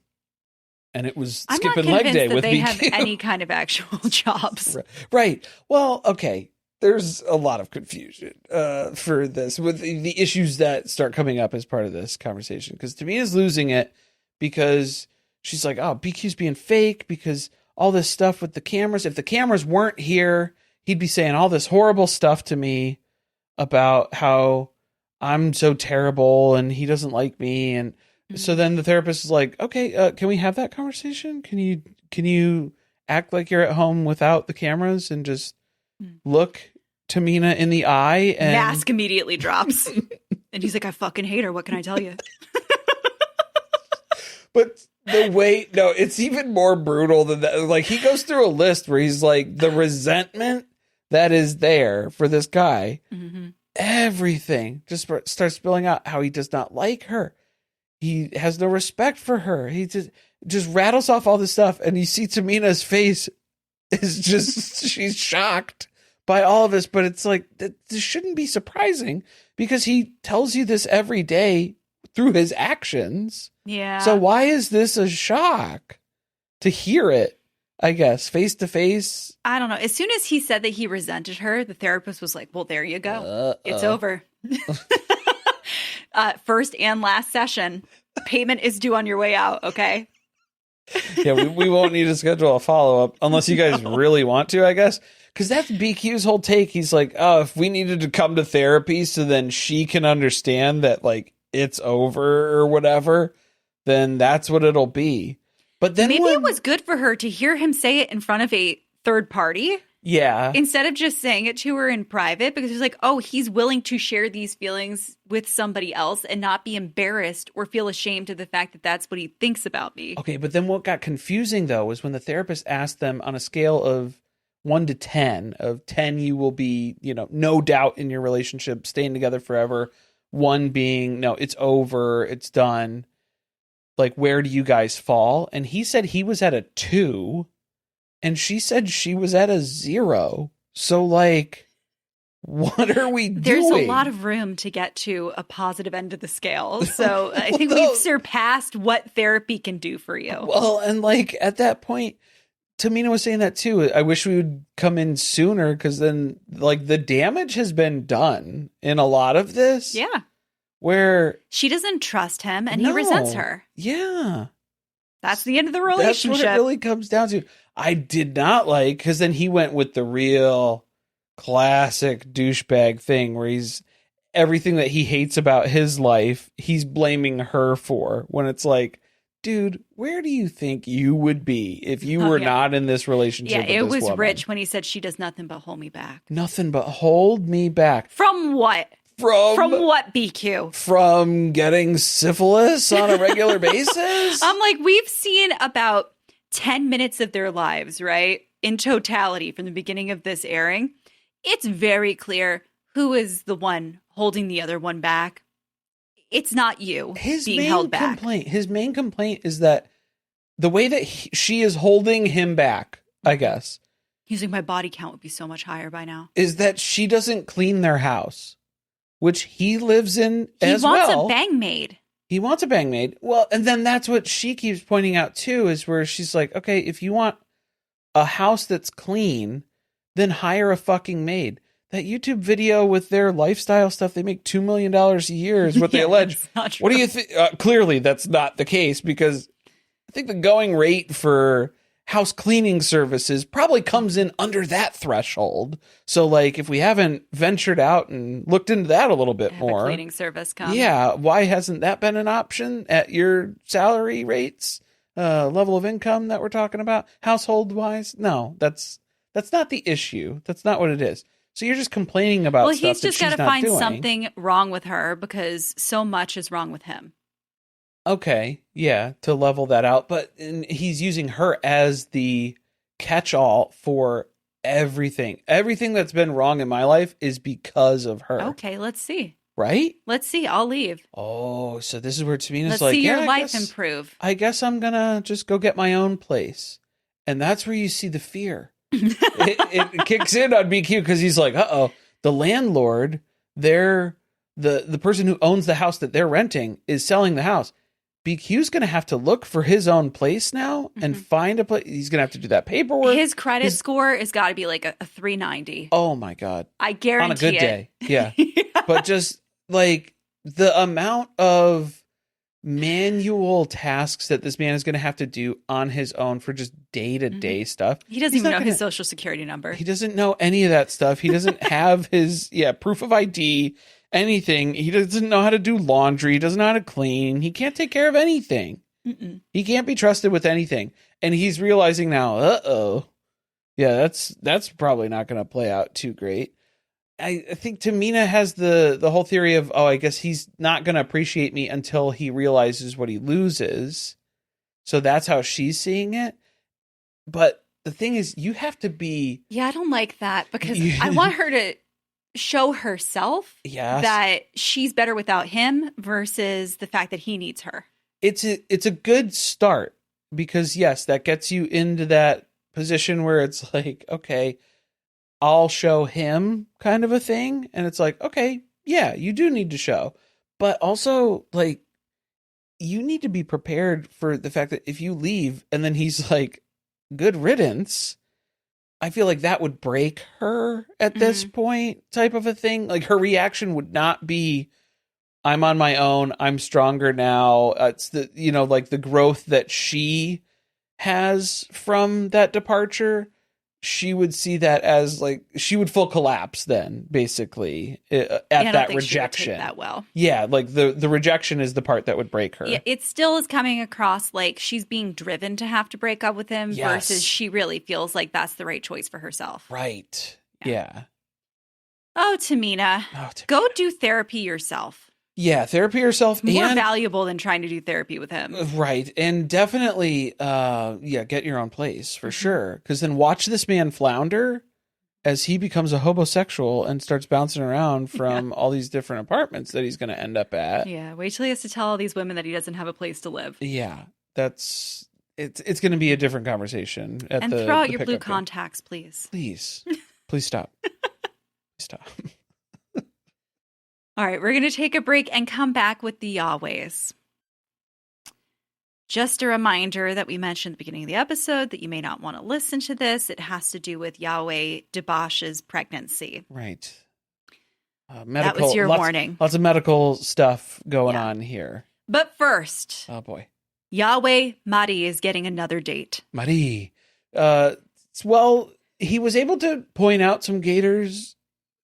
And it was skipping leg day with BQ. I'm not convinced that they have any kind of actual jobs. Right. Well, okay. There's a lot of confusion for this with the issues that start coming up as part of this conversation. Because Tehmeena's losing it because she's like, oh, BQ's being fake because all this stuff with the cameras. If the cameras weren't here, he'd be saying all this horrible stuff to me about how I'm so terrible and he doesn't like me. And so then the therapist is like, okay, can we have that conversation? Can you act like you're at home without the cameras and just look Tehmeena in the eye? And mask immediately drops. And he's like, I fucking hate her. What can I tell you? But it's even more brutal than that. Like, he goes through a list where he's like, the resentment that is there for this guy, everything just starts spilling out how he does not like her. He has no respect for her. He just rattles off all this stuff, and you see Tehmeena's face is just she's shocked by all of this. But it's like this shouldn't be surprising because he tells you this every day through his actions. Yeah. So why is this a shock to hear it? I guess face to face. I don't know. As soon as he said that he resented her, the therapist was like, "Well, there you go. It's over." First and last session. Payment is due on your way out, okay? Yeah, we won't need to schedule a follow-up unless you guys really want to, I guess. Because that's BQ's whole take. He's like, oh, if we needed to come to therapy so then she can understand that, like, it's over or whatever, then that's what it'll be. But then maybe it was good for her to hear him say it in front of a third party. Yeah. Instead of just saying it to her in private, because he's like, oh, he's willing to share these feelings with somebody else and not be embarrassed or feel ashamed of the fact that that's what he thinks about me. Okay, but then what got confusing, though, was when the therapist asked them on a scale of 1 to 10, of 10, you will be, no doubt in your relationship, staying together forever. 1 being, no, it's over, it's done. Like, where do you guys fall? And he said he was at a 2. And she said she was at a 0. So, like, what are we doing? There's a lot of room to get to a positive end of the scale. So I think we've surpassed what therapy can do for you. Well, and, like, at that point, Tehmeena was saying that, too. I wish we would come in sooner because then, like, the damage has been done in a lot of this. Yeah. Where she doesn't trust him and he resents her. Yeah. That's the end of the relationship. That's what it really comes down to. I did not like, because then he went with the real classic douchebag thing where he's everything that he hates about his life, he's blaming her for, when it's like, dude, where do you think you would be if you were not in this relationship with it this was woman? Rich when he said she does nothing but hold me back. Nothing but hold me back. From what? From what, BQ? From getting syphilis on a regular basis? I'm like, we've seen about 10 minutes of their lives, right? In totality, from the beginning of this airing. It's very clear who is the one holding the other one back. It's not you being held back. His main complaint is that the way that she is holding him back, I guess. He's like, my body count would be so much higher by now. Is that she doesn't clean their house, which he lives in as well. He wants a bang maid. He wants a bang maid. Well, and then that's what she keeps pointing out too, is where she's like, okay, if you want a house that's clean, then hire a fucking maid. That YouTube video with their lifestyle stuff, they make $2 million a year is what they allege. What do you think? Clearly, that's not the case, because I think the going rate for house cleaning services probably comes in under that threshold. So, like, if we haven't ventured out and looked into that a little bit more, a cleaning service come. Yeah, why hasn't that been an option at your salary rates? level of income that we're talking about? Household wise? No, that's not the issue. That's not what it is. So you're just complaining about Well, stuff he's just got to find doing. something wrong with her because so much is wrong with him. Okay, yeah, to level that out. But he's using her as the catch-all for everything. Everything that's been wrong in my life is because of her. Okay, let's see. Right? Let's see. I'll leave. Oh, so this is where Tehmeena's Let's like, see yeah, your life improve. I guess I'm going to just go get my own place. And that's where you see the fear. it kicks in on BQ because he's like, uh-oh, the landlord, the person who owns the house that they're renting is selling the house. BQ's going to have to look for his own place now and find a place. He's going to have to do that paperwork. His credit score has got to be like a 390. Oh, my God. I guarantee on a good it. day. Yeah. But just like the amount of manual tasks that this man is going to have to do on his own for just day-to-day stuff. He doesn't even know his social security number. He doesn't know any of that stuff. He doesn't have his proof of ID, anything. He doesn't know how to do laundry. He doesn't know how to clean. He can't take care of anything. He can't be trusted with anything. And he's realizing now, uh-oh. Yeah, that's probably not going to play out too great. I think Tehmeena has the whole theory of, I guess he's not going to appreciate me until he realizes what he loses. So that's how she's seeing it. But the thing is, you have to be... Yeah, I don't like that because I want her to show herself that she's better without him versus the fact that he needs her. It's a good start because, yes, that gets you into that position where it's like, okay, I'll show him kind of a thing. And it's like, okay, yeah, you do need to show. But also, like, you need to be prepared for the fact that if you leave and then he's like, good riddance, I feel like that would break her at this point type of a thing. Like, her reaction would not be, I'm on my own, I'm stronger now. It's the, like the growth that she has from that departure. She would see that as like she would full collapse then, basically, at that rejection. She would take that well. Yeah, like the rejection is the part that would break her. Yeah, it still is coming across like she's being driven to have to break up with him versus she really feels like that's the right choice for herself. Right. Yeah. Oh, Tehmeena. Go do therapy yourself. Yeah, therapy yourself. More valuable than trying to do therapy with him. Right. And definitely, get your own place for sure. Because then watch this man flounder as he becomes a homosexual and starts bouncing around from all these different apartments that he's going to end up at. Yeah, wait till he has to tell all these women that he doesn't have a place to live. Yeah, it's going to be a different conversation. And throw out your blue contacts, please. Please stop. Stop. All right, we're going to take a break and come back with the Yahwehs. Just a reminder that we mentioned at the beginning of the episode that you may not want to listen to this. It has to do with Yahweh Debash's pregnancy. Right. That was your warning. Lots of medical stuff going on here. But first, oh boy, Yahweh Mari is getting another date. Mari. Well, he was able to point out some gators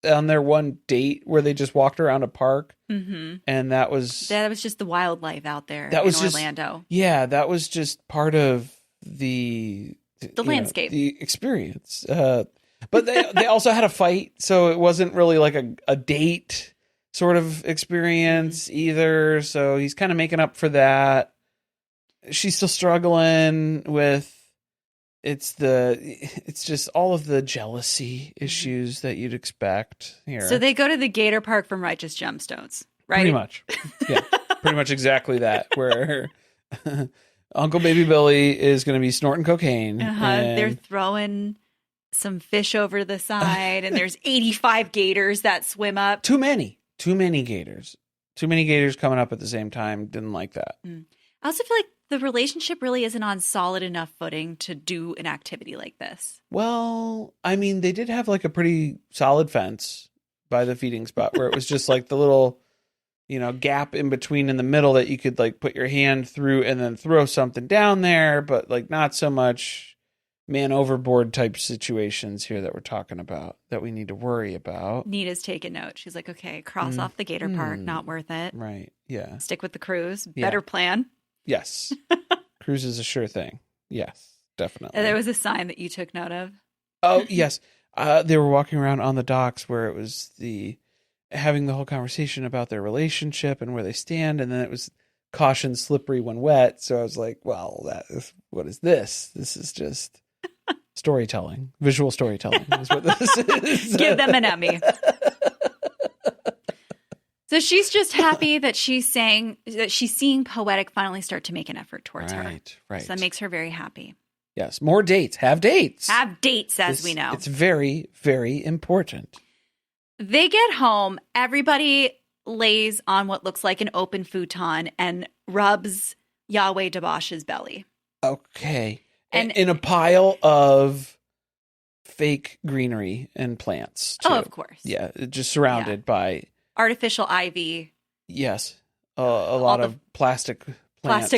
on their one date where they just walked around a park. Mm-hmm. And that was just the wildlife out there in Orlando. Yeah, that was just part of the landscape, the experience. But they also had a fight, so it wasn't really like a date sort of experience either. So he's kind of making up for that. She's still struggling with it's just all of the jealousy issues that you'd expect here. So they go to the Gator Park from Righteous Gemstones, right? Pretty much. Yeah. Pretty much exactly that, where Uncle Baby Billy is going to be snorting cocaine. And they're throwing some fish over the side, and there's 85 gators that swim up. Too many gators. Too many gators coming up at the same time. Didn't like that. I also feel like the relationship really isn't on solid enough footing to do an activity like this. Well, I mean, they did have like a pretty solid fence by the feeding spot where it was just like the little, gap in between in the middle that you could like put your hand through and then throw something down there, but like not so much man overboard type situations here that we're talking about that we need to worry about. Nita's taking note. She's like, okay, cross off the Gator Park. Not worth it. Right. Yeah. Stick with the cruise. Better plan. Yes. Cruise is a sure thing. Yes, definitely. There was a sign that you took note of. Oh, yes. They were walking around on the docks where it was having the whole conversation about their relationship and where they stand. And then it was caution slippery when wet. So I was like, well, what is this? This is just storytelling, visual storytelling is what this is. Give them an Emmy. So she's just happy that she's seeing Poetic finally start to make an effort towards her. Right. So that makes her very happy. Yes. More dates. Have dates. Have dates, as we know. It's very, very important. They get home. Everybody lays on what looks like an open futon and rubs Yahweh Dabosh's belly. Okay. And in a pile of fake greenery and plants, too. Oh, of course. Yeah. Just surrounded by... artificial ivy. Yes. A lot of plastic plants.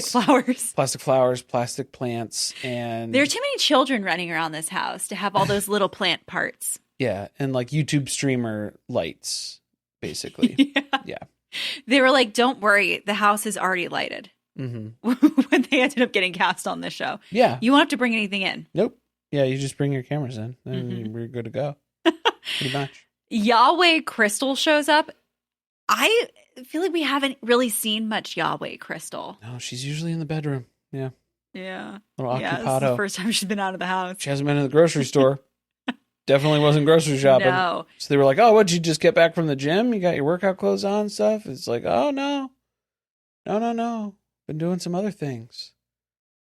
Plastic flowers, plastic plants, and... There are too many children running around this house to have all those little plant parts. Yeah, and like YouTube streamer lights, basically. Yeah. They were like, don't worry, the house is already lighted. Mm-hmm. When they ended up getting cast on this show. Yeah. You won't have to bring anything in. Nope. Yeah, you just bring your cameras in, and we're good to go. Pretty much. Yahweh Krystal shows up. I feel like we haven't really seen much Yahweh Krystal. No, she's usually in the bedroom. Yeah. Yeah. Little occupado. This is the first time she's been out of the house. She hasn't been in the grocery store. Definitely wasn't grocery shopping. No. So they were like, oh, what'd you just get back from the gym? You got your workout clothes on and stuff? It's like, oh, no. No. Been doing some other things.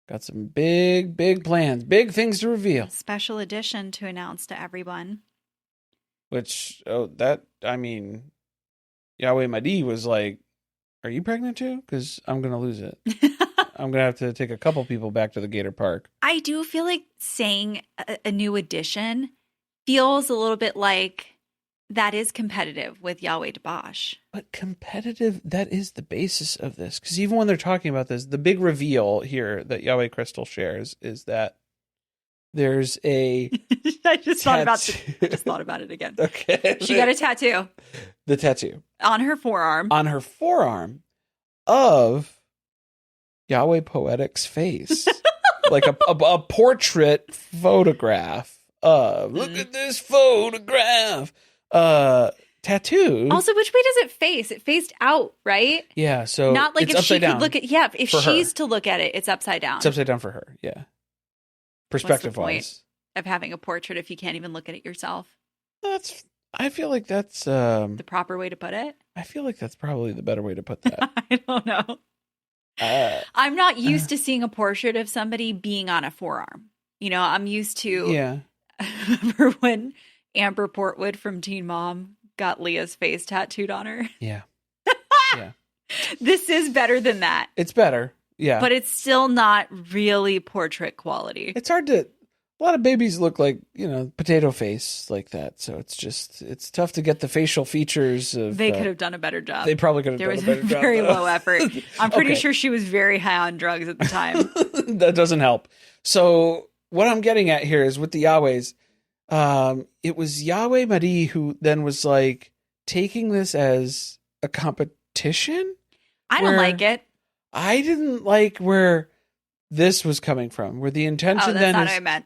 Got some big plans. Big things to reveal. Special edition to announce to everyone. Yahweh Madi was like, are you pregnant too? Because I'm going to lose it. I'm going to have to take a couple people back to the Gator Park. I do feel like saying a new edition feels a little bit like that is competitive with Yahweh Dabosh. But competitive, that is the basis of this. Because even when they're talking about this, the big reveal here that Yahweh Krystal shares is that there's a I just thought about it again. Okay. She got a tattoo. The tattoo. On her forearm. On her forearm of Yahweh Poetic's face. Like a portrait photograph of, look at this photograph. Tattoo. Also, which way does it face? It faced out, right? Yeah, so not like it's if she down could look at if she's to look at it, it's upside down. It's upside down for her, yeah. Perspective wise. Of having a portrait if you can't even look at it yourself. I feel like that's the proper way to put it. I feel like that's probably the better way to put that. I don't know. I'm not used to seeing a portrait of somebody being on a forearm. I'm used to remember when Amber Portwood from Teen Mom got Leah's face tattooed on her? Yeah. Yeah. This is better than that. It's better. Yeah. But it's still not really portrait quality. It's hard to... A lot of babies look like, potato face like that. So it's tough to get the facial features of... They could have done a better job. They probably could have done a better job. There was very low effort. I'm pretty sure she was very high on drugs at the time. That doesn't help. So what I'm getting at here is with the Yahwehs, it was Yahweh Madi who then was like taking this as a competition. I don't like it. I didn't like where this was coming from, where the intention that's not what I meant.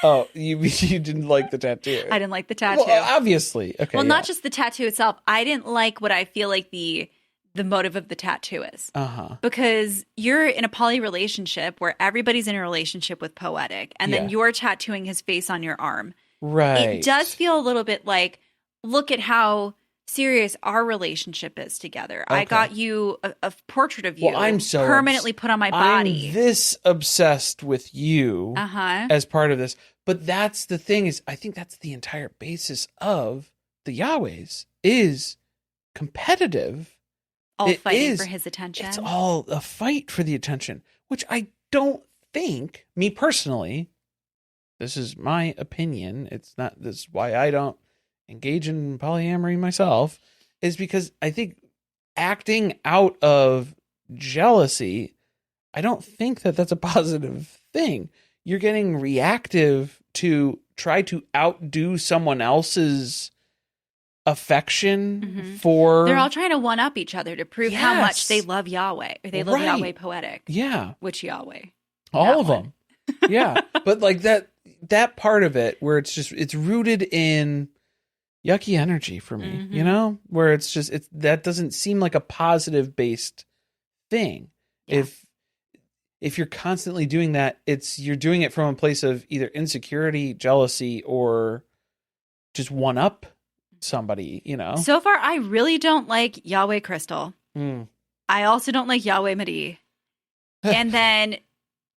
Oh, you didn't like the tattoo. I didn't like the tattoo. Well, obviously. Okay. Well, not just the tattoo itself. I didn't like what I feel like the motive of the tattoo is. Uh-huh. Because you're in a poly relationship where everybody's in a relationship with Poetic, and then you're tattooing his face on your arm. Right. It does feel a little bit like, look at how serious our relationship is together. Okay. I got you a portrait of you permanently put on my body. I'm this obsessed with you as part of this. But that's the thing is, I think that's the entire basis of the Yahwehs is competitive. All fighting for his attention. It's all a fight for the attention, which I don't think, me personally, this is my opinion. It's not, this is why I don't engage in polyamory myself, is because I think acting out of jealousy, I don't think that that's a positive thing. You're getting reactive to try to outdo someone else's affection for... They're all trying to one-up each other to prove how much they love Yahweh, or they love Yahweh Poetic. Yeah. Which Yahweh? All of them. Yeah. But like that part of it where it's rooted in yucky energy for me, you know, where that doesn't seem like a positive based thing. Yeah. If you're constantly doing that, you're doing it from a place of either insecurity, jealousy, or just one up somebody, you know. So far, I really don't like Yahweh Krystal. Mm. I also don't like Yahweh Madi. And then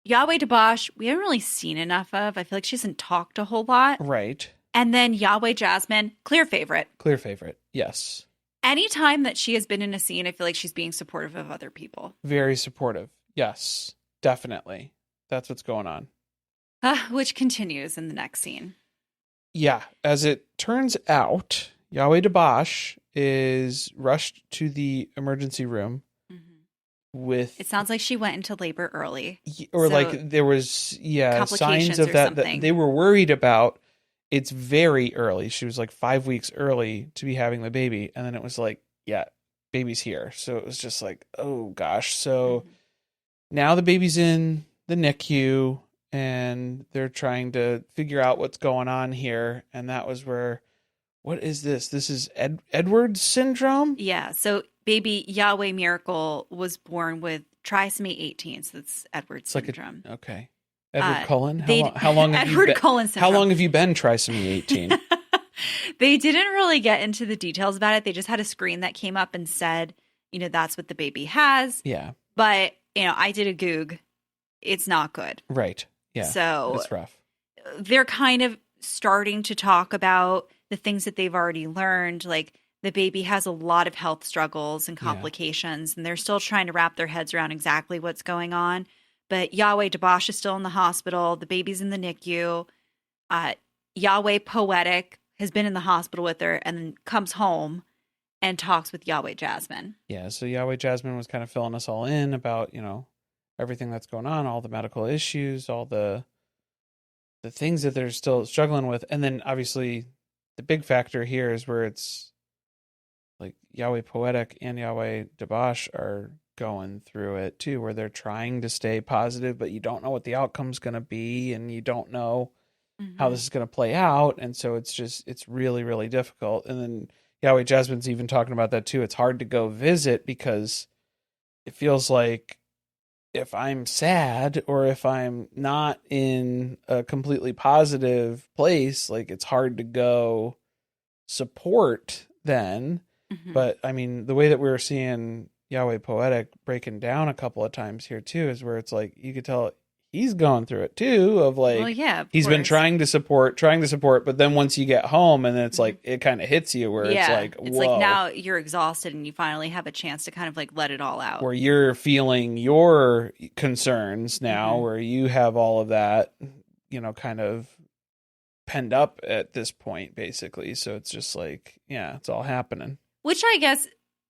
Yahweh Dabash, we haven't really seen enough of. I feel like she hasn't talked a whole lot. Right. And then Yahweh Jasmine, clear favorite. Clear favorite. Yes. Anytime that she has been in a scene, I feel like she's being supportive of other people. Very supportive. Yes, definitely. That's what's going on. Which continues in the next scene. Yeah. As it turns out, Yahweh Dabash is rushed to the emergency room with... It sounds like she went into labor early. Or like there was, signs of that they were worried about. It's very early. She was like 5 weeks early to be having the baby. And then it was like, yeah, baby's here. So it was just like, oh gosh. So now the baby's in the NICU and they're trying to figure out what's going on here. And that was where, what is this? This is Edwards syndrome? Yeah. So baby Yahweh Miracle was born with trisomy 18. So that's Edwards syndrome. Okay. Edward Cullen? How long have you been trisomy 18? They didn't really get into the details about it. They just had a screen that came up and said, that's what the baby has. Yeah. But, I did a Goog. It's not good. Right. Yeah. So it's rough. They're kind of starting to talk about the things that they've already learned. Like the baby has a lot of health struggles and complications, and they're still trying to wrap their heads around exactly what's going on. But Yahweh Dabash is still in the hospital. The baby's in the NICU. Yahweh Poetic has been in the hospital with her and then comes home and talks with Yahweh Jasmine. Yeah, so Yahweh Jasmine was kind of filling us all in about, everything that's going on, all the medical issues, all the things that they're still struggling with. And then obviously the big factor here is where it's like Yahweh Poetic and Yahweh Dabash are going through it too, where they're trying to stay positive, but you don't know what the outcome's going to be and you don't know how this is going to play out. And so it's really, really difficult. And then Yahweh Jasmine's even talking about that too. It's hard to go visit because it feels like if I'm sad or if I'm not in a completely positive place, like it's hard to go support then. But I mean, the way that we were seeing Yahweh Poetic breaking down a couple of times here too is where it's like you could tell he's going through it too, of like he's been trying to support, but then once you get home and then it's like it kind of hits you where it's like, whoa. It's like now you're exhausted and you finally have a chance to kind of like let it all out. Where you're feeling your concerns now, where you have all of that, kind of penned up at this point, basically. So it's just like, yeah, it's all happening. Which I guess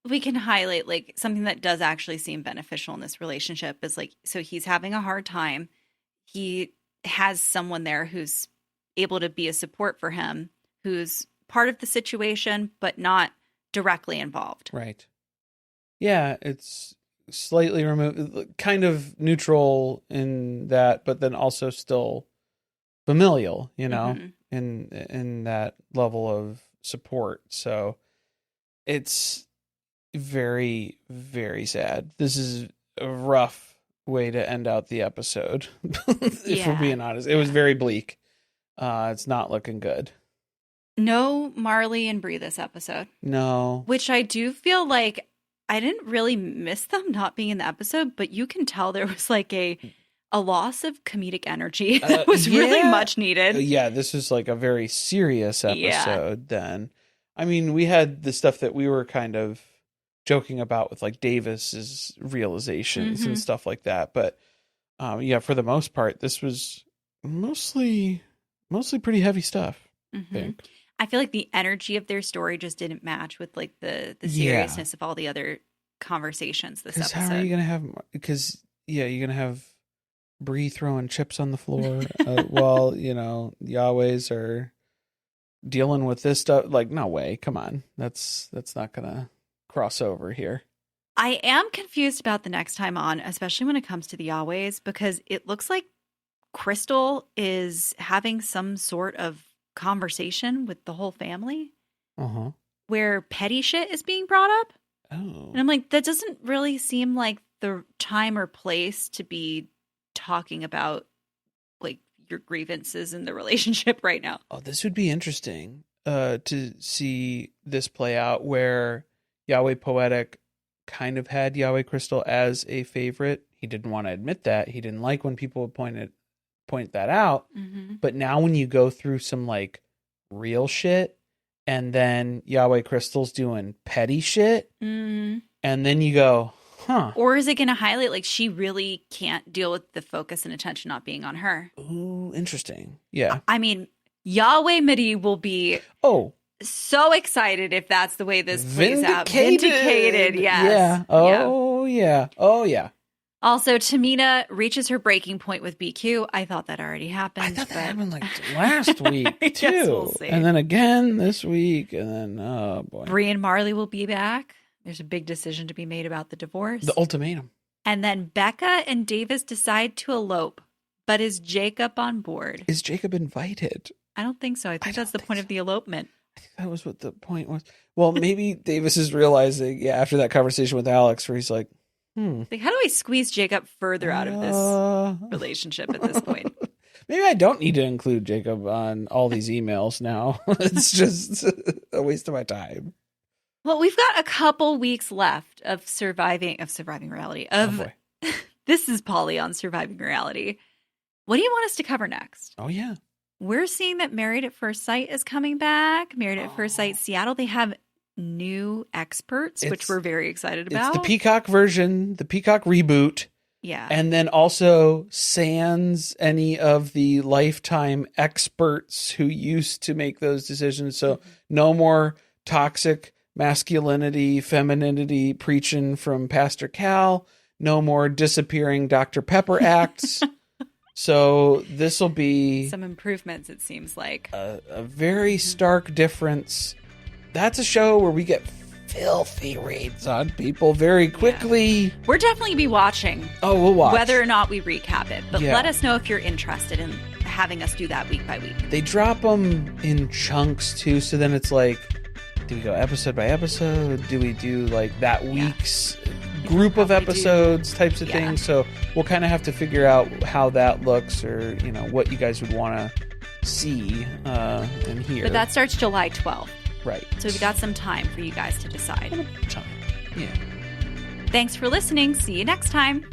we can highlight, like something that does actually seem beneficial in this relationship is like, so he's having a hard time. He has someone there who's able to be a support for him, who's part of the situation, but not directly involved. Right. Yeah, it's slightly removed, kind of neutral in that, but then also still familial, in that level of support. So it's very, very sad. This is a rough way to end out the episode, if we're being honest. It was very bleak. It's not looking good. No Marley and Bree this episode. No. Which I do feel like I didn't really miss them not being in the episode, but you can tell there was like a loss of comedic energy that was really much needed. Yeah, this was like a very serious episode then. I mean, we had the stuff that we were kind of joking about with like Davis's realizations and stuff like that. But for the most part, this was mostly pretty heavy stuff. I think. I feel like the energy of their story just didn't match with like the seriousness of all the other conversations this episode. How are you going to have, because you're going to have Bree throwing chips on the floor while, Yahwehs are dealing with this stuff. Like, no way. Come on. That's not going to cross over here. I am confused about the next time on, especially when it comes to the Yahwehs, because it looks like Krystal is having some sort of conversation with the whole family where petty shit is being brought up. Oh. And I'm like, that doesn't really seem like the time or place to be talking about like your grievances in the relationship right now. Oh, this would be interesting to see this play out where Yahweh Poetic kind of had Yahweh Krystal as a favorite. He didn't want to admit that. He didn't like when people would point that out. Mm-hmm. But now when you go through some like real shit and then Yahweh Krystal's doing petty shit and then you go, huh. Or is it going to highlight like she really can't deal with the focus and attention not being on her? Ooh, interesting. Yeah. I mean, Yahweh Midi will be so excited if that's the way this plays out. Vindicated, yes. Yeah. Oh, yeah. Oh, yeah. Also, Tehmeena reaches her breaking point with BQ. I thought that already happened. I thought that happened like last week, too. We'll see. And then again this week. And then, oh, boy. Bree and Marley will be back. There's a big decision to be made about the divorce. The ultimatum. And then Becca and Davis decide to elope. But is Jacob on board? Is Jacob invited? I don't think so. I think that's the point of the elopement. I think that was what the point was. Well, maybe Davis is realizing, after that conversation with Alex, where he's like, Like, how do I squeeze Jacob further out of this relationship at this point? Maybe I don't need to include Jacob on all these emails now. It's just a waste of my time. Well, we've got a couple weeks left of surviving reality. This is Polly on Surviving Reality. What do you want us to cover next? Oh, yeah. We're seeing that Married at First Sight is coming back. Married at First Sight Seattle. They have new experts, which we're very excited about. It's the Peacock version, the Peacock reboot. Yeah. And then also sans any of the Lifetime experts who used to make those decisions. So no more toxic masculinity, femininity preaching from Pastor Cal. No more disappearing Dr. Pepper acts. So this will be some improvements, it seems like. A very stark difference. That's a show where we get filthy reads on people very quickly. Yeah. We're definitely be watching. Oh, we'll watch. Whether or not we recap it. But let us know if you're interested in having us do that week by week. They drop them in chunks too. So then it's like, do we go episode by episode? Do we do like that week's group of episodes types of things? So we'll kind of have to figure out how that looks, or what you guys would want to see and hear. But that starts July 12th. Right. So we've got some time for you guys to decide. Yeah. Thanks for listening. See you next time.